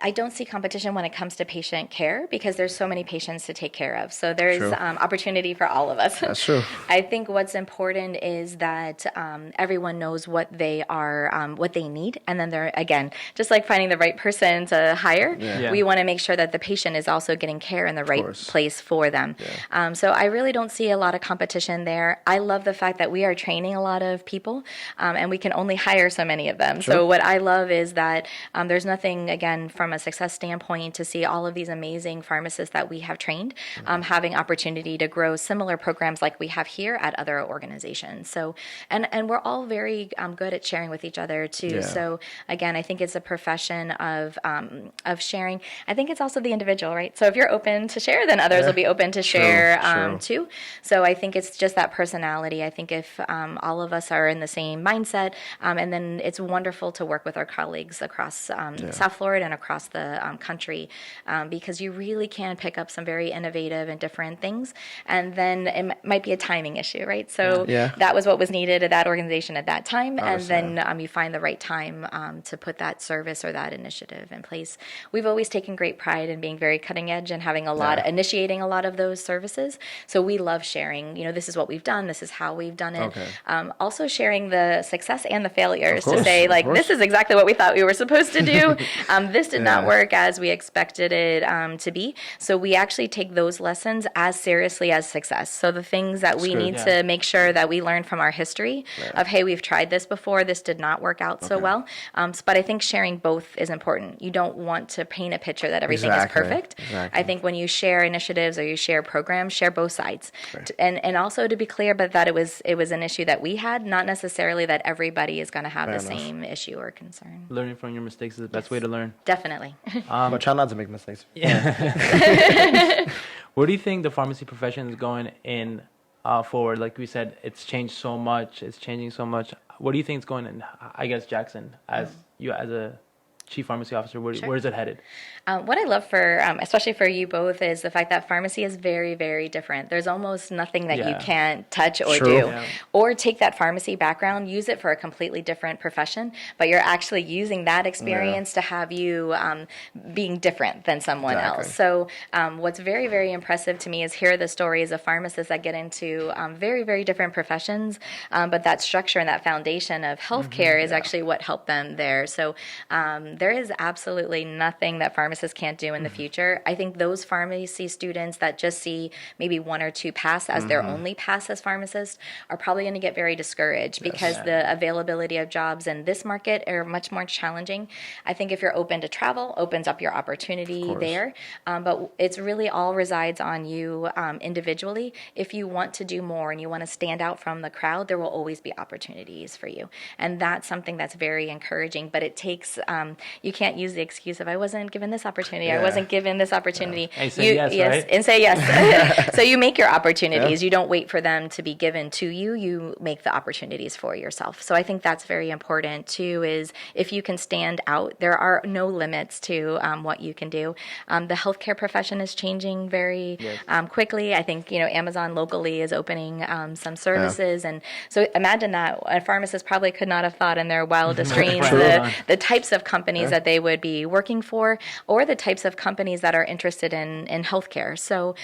S3: I don't see competition when it comes to patient care because there's so many patients to take care of. So there's opportunity for all of us.
S2: That's true.
S3: I think what's important is that everyone knows what they are, what they need. And then they're, again, just like finding the right person to hire, we want to make sure that the patient is also getting care in the right place for them. So I really don't see a lot of competition there. I love the fact that we are training a lot of people and we can only hire so many of them. So what I love is that there's nothing, again, from a success standpoint to see all of these amazing pharmacists that we have trained having opportunity to grow similar programs like we have here at other organizations. So and we're all very good at sharing with each other too. So again, I think it's a profession of sharing. I think it's also the individual, right? So if you're open to share, then others will be open to share too. So I think it's just that personality. I think if all of us are in the same mindset, and then it's wonderful to work with our colleagues across South Florida and across the country because you really can pick up some very innovative and different things, and then it might be a timing issue, right? So that was what was needed at that organization at that time, and then you find the right time to put that service or that initiative in place. We've always taken great pride in being very cutting edge and having initiating a lot of those services. So we love sharing, this is what we've done, this is how we've done it. Also sharing the success and the failures to say, like, this is exactly what we thought we were supposed to do. This did not work as we expected it to be. So we actually take those lessons as seriously as success. So the things that we need to make sure that we learn from our history of, hey, we've tried this before, this did not work out so well. But I think sharing both is important. You don't want to paint a picture that everything is perfect. I think when you share initiatives or you share programs, share both sides. And also to be clear, but that it was an issue that we had, not necessarily that everybody is going to have the same issue or concern.
S1: Learning from your mistakes is the best way to learn.
S3: Definitely.
S2: But try not to make mistakes.
S1: Where do you think the pharmacy profession is going in forward? Like we said, it's changed so much. It's changing so much. What do you think is going in? I guess Jackson, as you as a chief pharmacy officer, where is it headed?
S3: What I love for, especially for you both, is the fact that pharmacy is very, very different. There's almost nothing that you can't touch or
S2: True.
S3: do.
S2: Yeah.
S3: Or take that pharmacy background, use it for a completely different profession, but you're actually using that experience to have you being different than someone else. So what's very, very impressive to me is hear the stories of pharmacists that get into very, very different professions, but that structure and that foundation of healthcare is actually what helped them there. So there is absolutely nothing that pharmacists can't do in the future. I think those pharmacy students that just see maybe 1 or 2 pass as their only pass as pharmacists are probably going to get very discouraged because the availability of jobs in this market are much more challenging. I think if you're open to travel, opens up your opportunity there. But it's really all resides on you individually. If you want to do more and you want to stand out from the crowd, there will always be opportunities for you. And that's something that's very encouraging, but it takes, you can't use the excuse of I wasn't given this opportunity. I wasn't given this opportunity.
S1: And say yes, right?
S3: And say yes. So you make your opportunities. You don't wait for them to be given to you. You make the opportunities for yourself. So I think that's very important too, is if you can stand out, there are no limits to what you can do. The healthcare profession is changing very quickly. I think, Amazon locally is opening some services. And so imagine that a pharmacist probably could not have thought in their wildest dreams the types of companies that they would be working for, or the types of companies that are interested in healthcare. So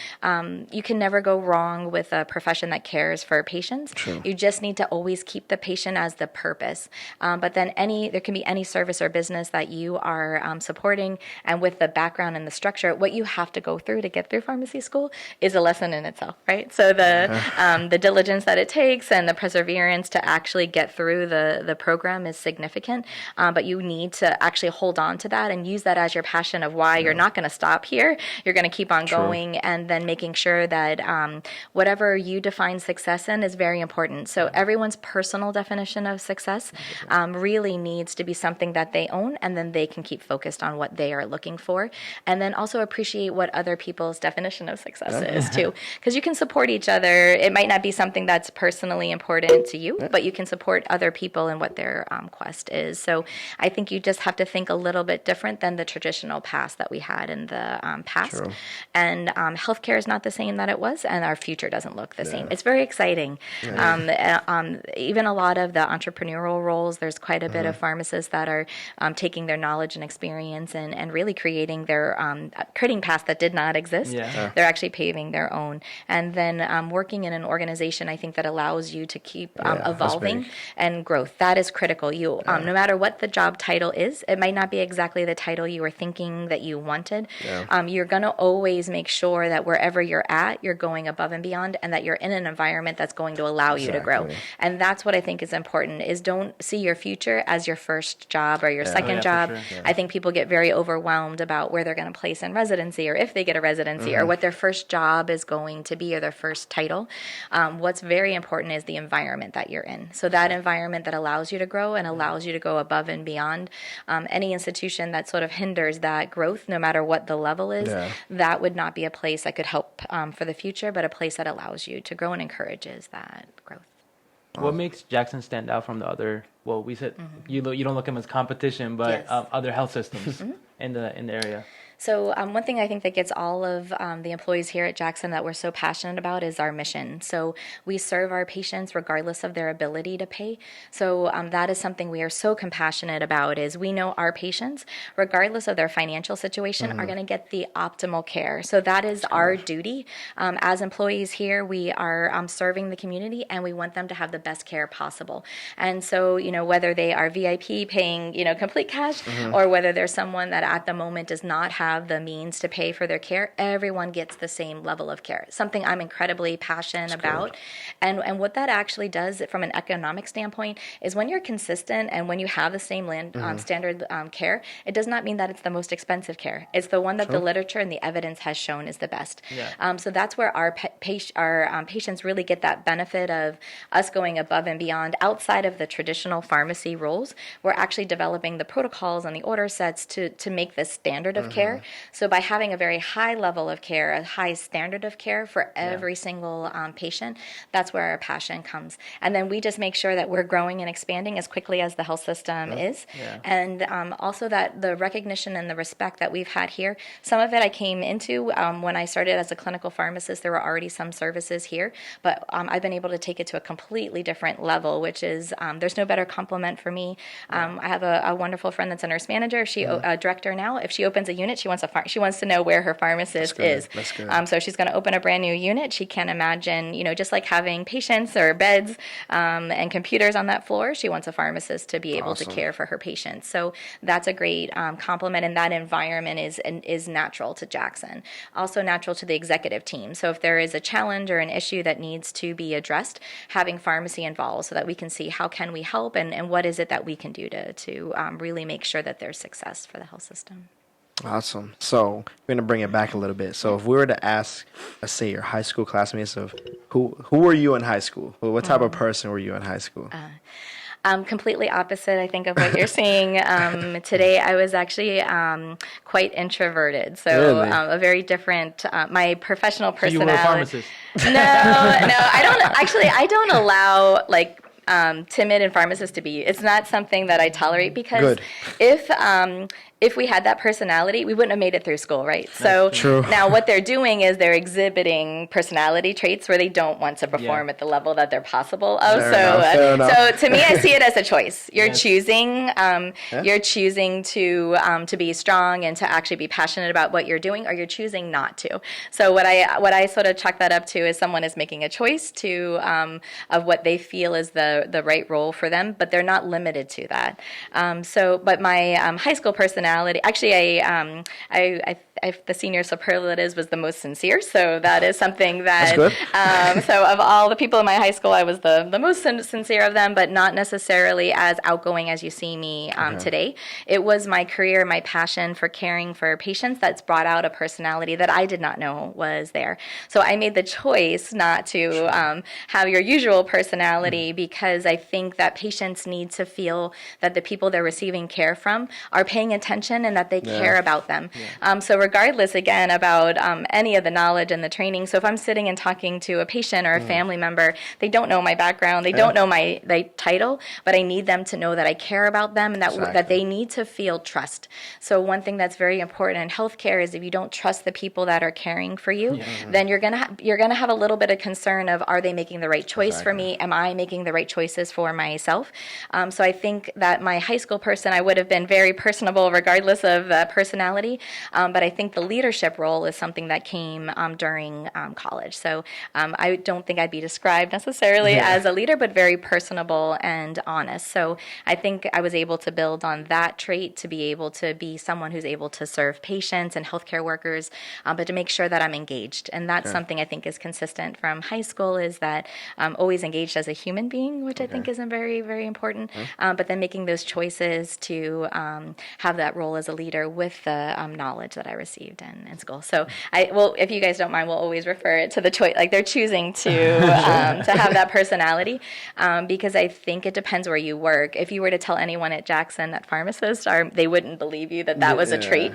S3: you can never go wrong with a profession that cares for patients. You just need to always keep the patient as the purpose. But then there can be any service or business that you are supporting, and with the background and the structure, what you have to go through to get through pharmacy school is a lesson in itself, right? So the diligence that it takes and the perseverance to actually get through the program is significant. But you need to actually hold on to that and use that as your passion of why you're not going to stop here. You're going to keep on going, and then making sure that whatever you define success in is very important. So everyone's personal definition of success really needs to be something that they own, and then they can keep focused on what they are looking for, and then also appreciate what other people's definition of success is too, because you can support each other. It might not be something that's personally important to you, but you can support other people in what their quest is. So I think you just have to think a little bit different than the traditional past that we had in the past. And healthcare is not the same that it was, and our future doesn't look the same. It's very exciting. Even a lot of the entrepreneurial roles, there's quite a bit of pharmacists that are taking their knowledge and experience and really creating paths that did not exist. They're actually paving their own. And then working in an organization, I think, that allows you to keep evolving and growth. That is critical. No matter what the job title is, it might not be exactly the title you were thinking that you wanted. You're going to always make sure that wherever you're at, you're going above and beyond, and that you're in an environment that's going to allow you to grow. And that's what I think is important, is don't see your future as your first job or your second job. I think people get very overwhelmed about where they're going to place in residency, or if they get a residency, or what their first job is going to be, or their first title. What's very important is the environment that you're in. So that environment that allows you to grow and allows you to go above and beyond. Any institution that sort of hinders that growth, no matter what the level is, that would not be a place that could help for the future, but a place that allows you to grow and encourages that growth.
S1: What makes Jackson stand out from the other? Well, we said you don't look at them as competition, but other health systems in the area.
S3: So one thing I think that gets all of the employees here at Jackson that we're so passionate about is our mission. So we serve our patients regardless of their ability to pay. So that is something we are so compassionate about, is we know our patients, regardless of their financial situation, are going to get the optimal care. So that is our duty. As employees here, we are serving the community, and we want them to have the best care possible. And so, whether they are VIP paying, complete cash, or whether there's someone that at the moment does not have the means to pay for their care, everyone gets the same level of care. Something I'm incredibly passionate about. And what that actually does from an economic standpoint is when you're consistent and when you have the same standard care, it does not mean that it's the most expensive care. It's the one that the literature and the evidence has shown is the best. So that's where our patients really get that benefit of us going above and beyond. Outside of the traditional pharmacy roles, we're actually developing the protocols and the order sets to make the standard of care care. So by having a very high level of care, a high standard of care for every single patient, that's where our passion comes. And then we just make sure that we're growing and expanding as quickly as the health system is.
S1: Yeah.
S3: And also that the recognition and the respect that we've had here, some of it I came into when I started as a clinical pharmacist, there were already some services here, but I've been able to take it to a completely different level, which is there's no better compliment for me. I have a wonderful friend that's a nurse manager. She a director now. If she opens a unit, she wants to know where her pharmacist is.
S2: That's good.
S3: So she's going to open a brand new unit. She can't imagine, just like having patients or beds and computers on that floor. She wants a pharmacist to be able to care for her patients. So that's a great compliment, and that environment is natural to Jackson. Also natural to the executive team. So if there is a challenge or an issue that needs to be addressed, having pharmacy involved so that we can see how can we help and what is it that we can do to really make sure that there's success for the health system.
S2: Awesome. So we're gonna bring it back a little bit. So if we were to ask, let's say, your high school classmates of who were you in high school? What type of person were you in high school?
S3: Completely opposite, I think, of what you're seeing today. I was actually quite introverted, so
S2: Really?
S3: A very different. My professional
S1: So you
S3: personality.
S1: were a pharmacist.
S3: No, I don't. Actually, I don't allow timid and pharmacists to be. It's not something that I tolerate because if we had that personality, we wouldn't have made it through school, right? So
S2: true.
S3: now what they're doing is they're exhibiting personality traits where they don't want to perform at the level that they're possible of.
S2: Fair enough.
S3: So to me, I see it as a choice. You're
S1: Yes.
S3: choosing, you're choosing to be strong and to actually be passionate about what you're doing, or you're choosing not to. So what I sort of chalk that up to is someone is making a choice to of what they feel is the right role for them, but they're not limited to that. But my high school personality. Actually, the senior superlatives was the most sincere, so that is something that.
S2: That's good.
S3: So of all the people in my high school, I was the most sincere of them, but not necessarily as outgoing as you see me today. It was my career, my passion for caring for patients that's brought out a personality that I did not know was there. So I made the choice not to have your usual personality because I think that patients need to feel that the people they're receiving care from are paying attention and that they care about them. So regardless, again, about any of the knowledge and the training, so if I'm sitting and talking to a patient or a family member, they don't know my background, they don't know my title, but I need them to know that I care about them and that they need to feel trust. So one thing that's very important in healthcare is if you don't trust the people that are caring for you, then you're gonna have a little bit of concern of, are they making the right choice for me? Am I making the right choices for myself? So I think that my high school person, I would have been very personable regardless of personality, but I think the leadership role is something that came during college. So I don't think I'd be described necessarily as a leader, but very personable and honest. So I think I was able to build on that trait to be able to be someone who's able to serve patients and healthcare workers, but to make sure that I'm engaged. And that's something I think is consistent from high school, is that I'm always engaged as a human being, which I think is very, very important. But then making those choices to have that role as a leader with the knowledge that I received in school. So if you guys don't mind, we'll always refer it to the choice, like they're choosing to have that personality, because I think it depends where you work. If you were to tell anyone at Jackson that pharmacists they wouldn't believe you that was a trait,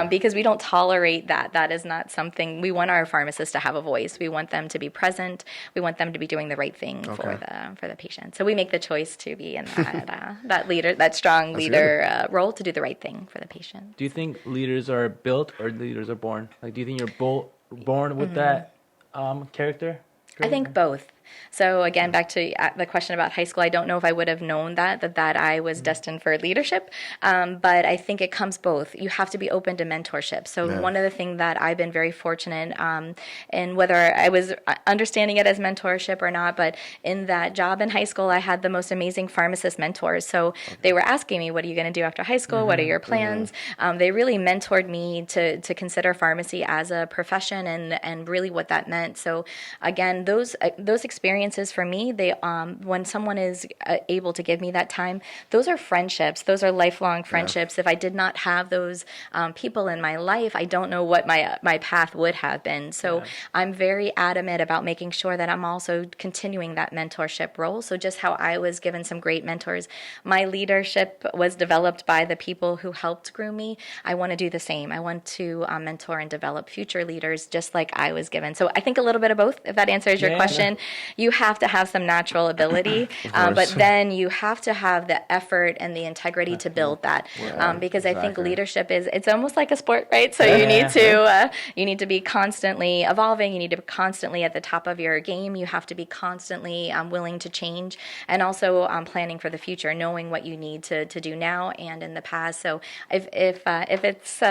S3: because we don't tolerate that. That is not something. We want our pharmacists to have a voice. We want them to be present. We want them to be doing the right thing for the patient. So we make the choice to be in that leader, that strong leader role, to do the right thing for the patient.
S1: Do you think leaders are built or leaders are born? Like, do you think you're born with that character?
S3: I think both. So again, back to the question about high school, I don't know if I would have known that I was destined for leadership, but I think it comes both. You have to be open to mentorship. So one of the things that I've been very fortunate in, whether I was understanding it as mentorship or not, but in that job in high school, I had the most amazing pharmacist mentors. So they were asking me, what are you going to do after high school? What are your plans? They really mentored me to consider pharmacy as a profession and really what that meant. So again, those experiences experiences for me, they when someone is able to give me that time, those are friendships. Those are lifelong friendships. If I did not have those people in my life, I don't know what my path would have been. So I'm very adamant about making sure that I'm also continuing that mentorship role. So just how I was given some great mentors, my leadership was developed by the people who helped groom me. I want to do the same. I want to mentor and develop future leaders just like I was given. So I think a little bit of both, if that answers your question. You have to have some natural ability, but then you have to have the effort and the integrity to build that. Because I think leadership it's almost like a sport, right? So you need to be constantly evolving. You need to be constantly at the top of your game. You have to be constantly willing to change, and also planning for the future, knowing what you need to do now and in the past. So if it's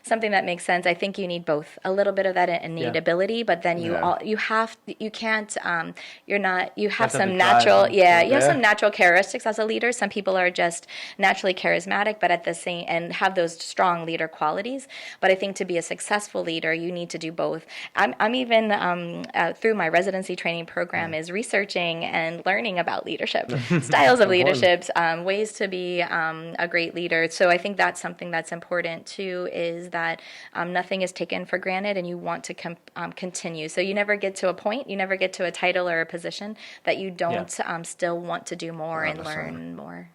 S3: something that makes sense, I think you need both, a little bit of that innate ability, but then you have some natural some natural characteristics as a leader. Some people are just naturally charismatic, but at the same and have those strong leader qualities. But I think to be a successful leader, you need to do both. I'm even through my residency training program is researching and learning about leadership, styles of leaderships, ways to be a great leader. So I think that's something that's important too, is that nothing is taken for granted, and you want to continue. So you never get to a point, you never get to a title or a position that you don't still want to do more and learn more.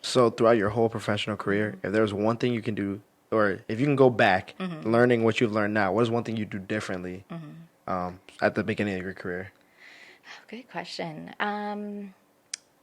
S2: So throughout your whole professional career, if there's one thing you can do, or if you can go back learning what you've learned now, what is one thing you do differently at the beginning of your career?
S3: Good question.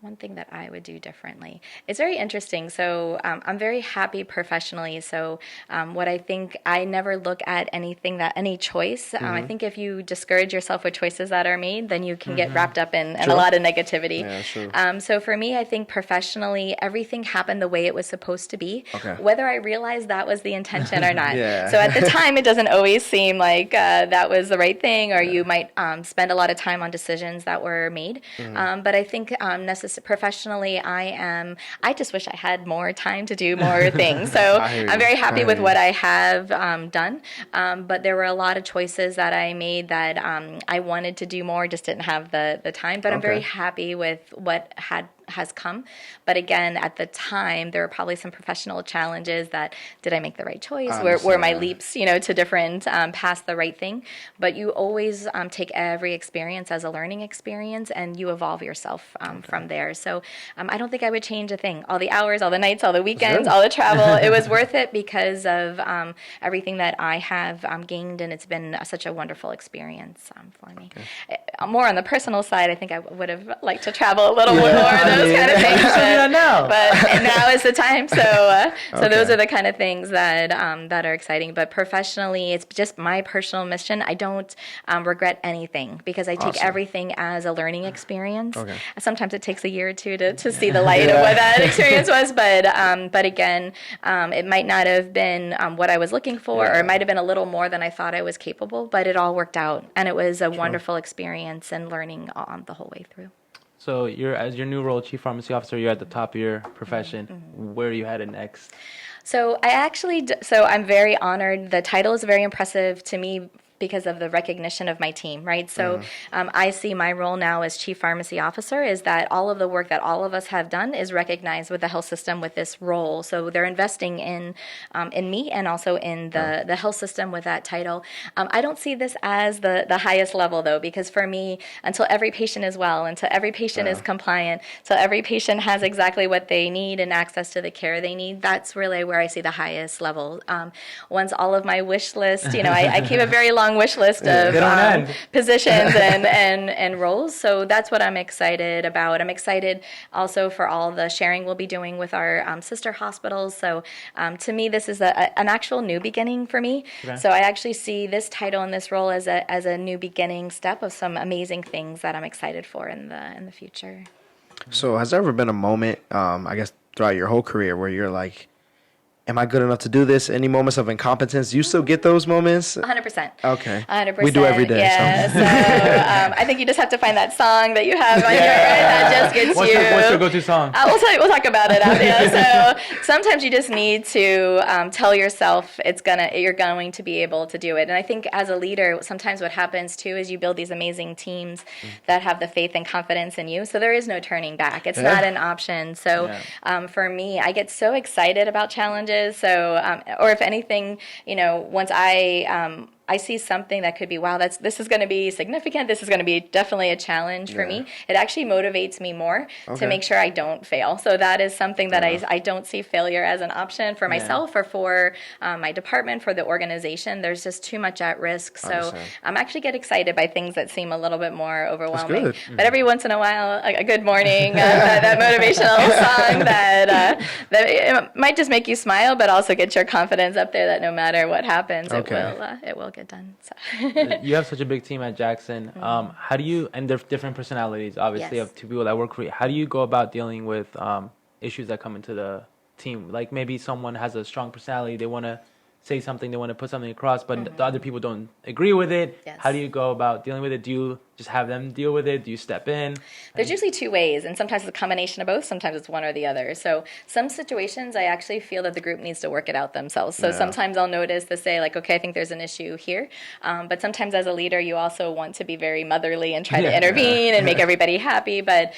S3: One thing that I would do differently. It's very interesting. So I'm very happy professionally. So what I think, I never look at any choice. I think if you discourage yourself with choices that are made, then you can get wrapped up in a lot of negativity. Yeah, true. So for me, I think professionally, everything happened the way it was supposed to be, whether I realized that was the intention or not. So at the time, it doesn't always seem like that was the right thing, or you might spend a lot of time on decisions that were made. But I think professionally, I just wish I had more time to do more things. So I'm very happy with what I have done. But there were a lot of choices that I made that I wanted to do more, just didn't have the time. But I'm very happy with what has come. But again, at the time, there were probably some professional challenges that, did I make the right choice? Were my leaps, to different, past the right thing? But you always take every experience as a learning experience, and you evolve yourself from there. So I don't think I would change a thing. All the hours, all the nights, all the weekends, all the travel, it was worth it because of everything that I have gained, and it's been such a wonderful experience for me. More on the personal side, I think I would have liked to travel a little more, those kind of things. But now is the time. So those are the kind of things that are exciting. But professionally, it's just my personal mission. I don't regret anything because I take everything as a learning experience. Sometimes it takes a year or two to see the light of what that experience was. But again, it might not have been what I was looking for, or it might have been a little more than I thought I was capable. But it all worked out, and it was a wonderful experience and learning the whole way through.
S1: So as your new role, Chief Pharmacy Officer, you're at the top of your profession. Where are you headed next?
S3: So I'm very honored. The title is very impressive to me because of the recognition of my team, right? So I see my role now as Chief Pharmacy Officer is that all of the work that all of us have done is recognized with the health system with this role. So they're investing in me and also in the health system with that title. I don't see this as the highest level, though, because for me, until every patient is well, until every patient is compliant, until every patient has exactly what they need and access to the care they need, that's really where I see the highest level. Once all of my wish list, I keep a very long wish list of positions and roles. So that's what I'm excited about. I'm excited also for all the sharing we'll be doing with our sister hospitals. So to me, this is an actual new beginning for me. So I actually see this title and this role as a new beginning step of some amazing things that I'm excited for in the future.
S2: So has there ever been a moment, I guess, throughout your whole career where you're like, am I good enough to do this? Any moments of incompetence? Do you still get those moments?
S3: 100%.
S2: Okay.
S3: 100%.
S2: We do every day.
S3: Yeah. So I think you just have to find that song that you have on your that just gets
S1: What's
S3: you.
S1: What's your go-to song?
S3: We'll talk about it after. Yeah. So sometimes you just need to tell yourself you're going to be able to do it. And I think as a leader, sometimes what happens too is you build these amazing teams that have the faith and confidence in you. So there is no turning back. It's not an option. So for me, I get so excited about challenges. So or if anything, once I see something that could be, wow, this is going to be significant. This is going to be definitely a challenge for me. It actually motivates me more to make sure I don't fail. So that is something that I don't see failure as an option for myself or for my department, for the organization. There's just too much at risk. So I'm actually get excited by things that seem a little bit more overwhelming.
S2: That's good.
S3: But every once in a while, a good morning, that motivational song that it might just make you smile, but also get your confidence up there that no matter what happens, it will get done. So.
S1: You have such a big team at Jackson. How do you, and they're different personalities, obviously, of two people that work for you. How do you go about dealing with issues that come into the team? Like maybe someone has a strong personality, they want to say something, they want to put something across, but the other people don't agree with it.
S3: Yes.
S1: How do you go about dealing with it? Do you just have them deal with it? Do you step in?
S3: There's usually two ways, and sometimes it's a combination of both. Sometimes it's one or the other. So some situations, I actually feel that the group needs to work it out themselves. So sometimes I'll notice to say, like, okay, I think there's an issue here. But sometimes as a leader, you also want to be very motherly and try to intervene and make everybody happy. But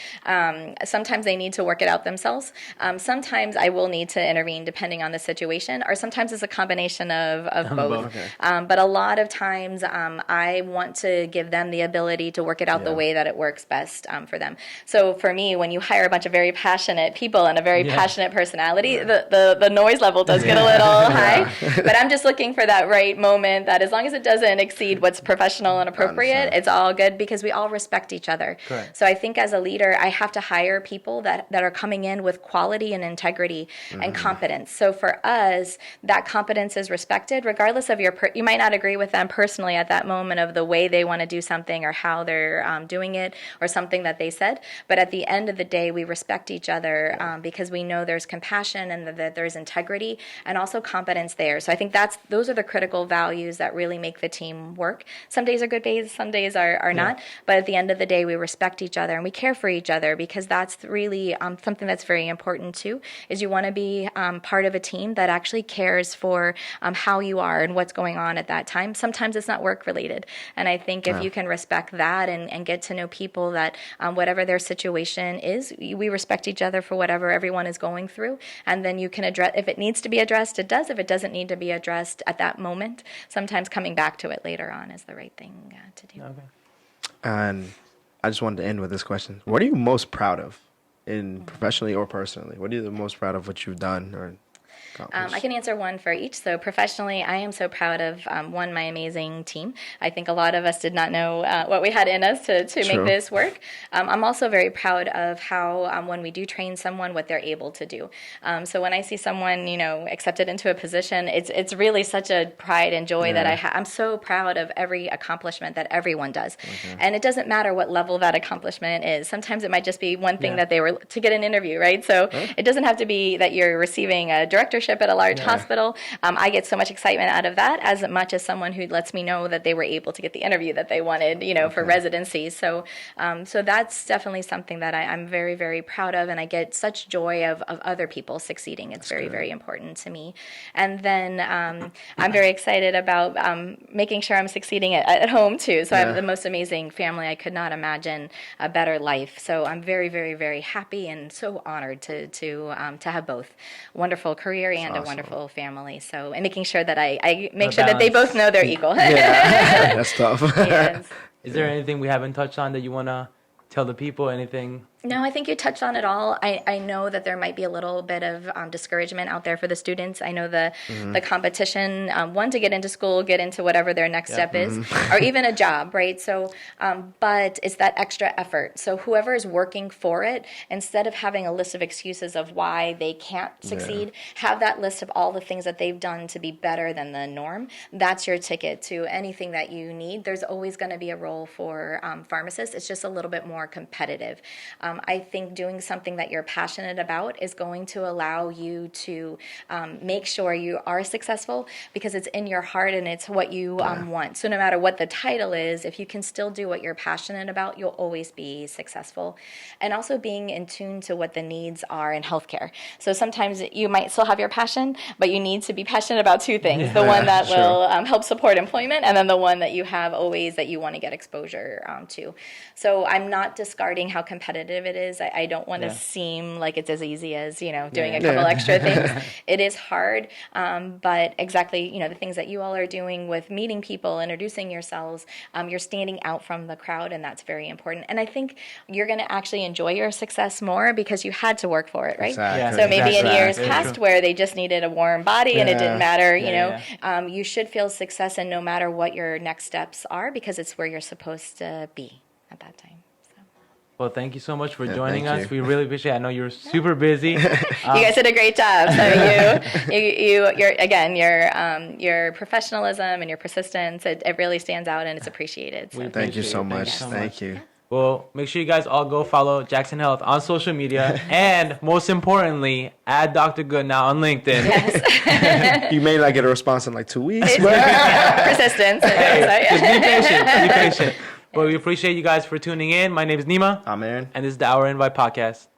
S3: sometimes they need to work it out themselves. Sometimes I will need to intervene depending on the situation, or sometimes it's a combination of both.
S2: Okay.
S3: But a lot of times I want to give them the ability to work it out the way that it works best for them. So for me, when you hire a bunch of very passionate people and a very passionate personality, the noise level does get a little high. But I'm just looking for that right moment that as long as it doesn't exceed what's professional and appropriate, it's all good because we all respect each other.
S1: Correct.
S3: So I think as a leader, I have to hire people that are coming in with quality and integrity and competence. So for us, that competence is respected regardless of you might not agree with them personally at that moment of the way they want to do something or how they're doing it or something that they said. But at the end of the day, we respect each other because we know there's compassion and that there's integrity and also competence there. So I think those are the critical values that really make the team work. Some days are good days, some days are not. But at the end of the day, we respect each other and we care for each other because that's really something that's very important too, is you want to be part of a team that actually cares for how you are and what's going on at that time. Sometimes it's not work related. And I think if you can respect that and get to know people that whatever their situation is, we respect each other for whatever everyone is going through. And then you can address, if it needs to be addressed, it does. If it doesn't need to be addressed at that moment, sometimes coming back to it later on is the right thing to do.
S1: Okay.
S2: And I just wanted to end with this question. What are you most proud of in professionally or personally? What are you the most proud of what you've done or
S3: I can answer one for each. So professionally, I am so proud of, my amazing team. I think a lot of us did not know what we had in us to make this work. I'm also very proud of how when we do train someone, what they're able to do. So when I see someone, accepted into a position, it's really such a pride and joy that I'm so proud of every accomplishment that everyone does. And it doesn't matter what level that accomplishment is. Sometimes it might just be one thing that they were to get an interview, right? So it doesn't have to be that you're receiving a directorship at a large hospital. I get so much excitement out of that as much as someone who lets me know that they were able to get the interview that they wanted, for residency. So that's definitely something that I'm very, very proud of. And I get such joy of other people succeeding. It's very, very important to me. And then I'm very excited about making sure I'm succeeding at home too. So I have the most amazing family. I could not imagine a better life. So I'm very, very, very happy and so honored to have both wonderful career and a wonderful family. So, and making sure that I make sure that they both know they're equal.
S2: Yeah, that's tough.
S3: Yes.
S1: Is there anything we haven't touched on that you want to tell the people? Anything?
S3: No, I think you touched on it all. I know that there might be a little bit of discouragement out there for the students. I know the competition, one, to get into school, get into whatever their next step is, or even a job, right? So, but it's that extra effort. So whoever is working for it, instead of having a list of excuses of why they can't succeed, have that list of all the things that they've done to be better than the norm. That's your ticket to anything that you need. There's always going to be a role for pharmacists. It's just a little bit more competitive. I think doing something that you're passionate about is going to allow you to make sure you are successful because it's in your heart and it's what you want. So no matter what the title is, if you can still do what you're passionate about, you'll always be successful. And also being in tune to what the needs are in healthcare. So sometimes you might still have your passion, but you need to be passionate about two things. The one that will help support employment, and then the one that you have always that you want to get exposure to. So I'm not discarding how competitive it is. I don't want to seem like it's as easy as, doing a couple extra things. It is hard, but exactly, the things that you all are doing with meeting people, introducing yourselves, you're standing out from the crowd, and that's very important. And I think you're going to actually enjoy your success more because you had to work for it, right?
S2: Exactly.
S3: So maybe in years
S1: Very
S3: past
S1: true.
S3: where they just needed a warm body and it didn't matter, you should feel success in no matter what your next steps are because it's where you're supposed to be at that time. So.
S1: Well, thank you so much for joining
S2: thank
S1: us.
S2: you.
S1: We really appreciate it. I know you're super busy.
S3: You guys did a great job. So your professionalism and your persistence, it really stands out and it's appreciated. So.
S2: Thank you so much.
S1: so
S2: Thank you.
S1: Well, make sure you guys all go follow Jackson Health on social media. And most importantly, add Dr. Goodnow on LinkedIn.
S3: Yes.
S2: You may not get a response in like 2 weeks.
S3: Persistence.
S1: Just be patient. Be patient. But we appreciate you guys for tuning in. My name is Nima.
S2: I'm Aaron.
S1: And this is the HourInvite podcast.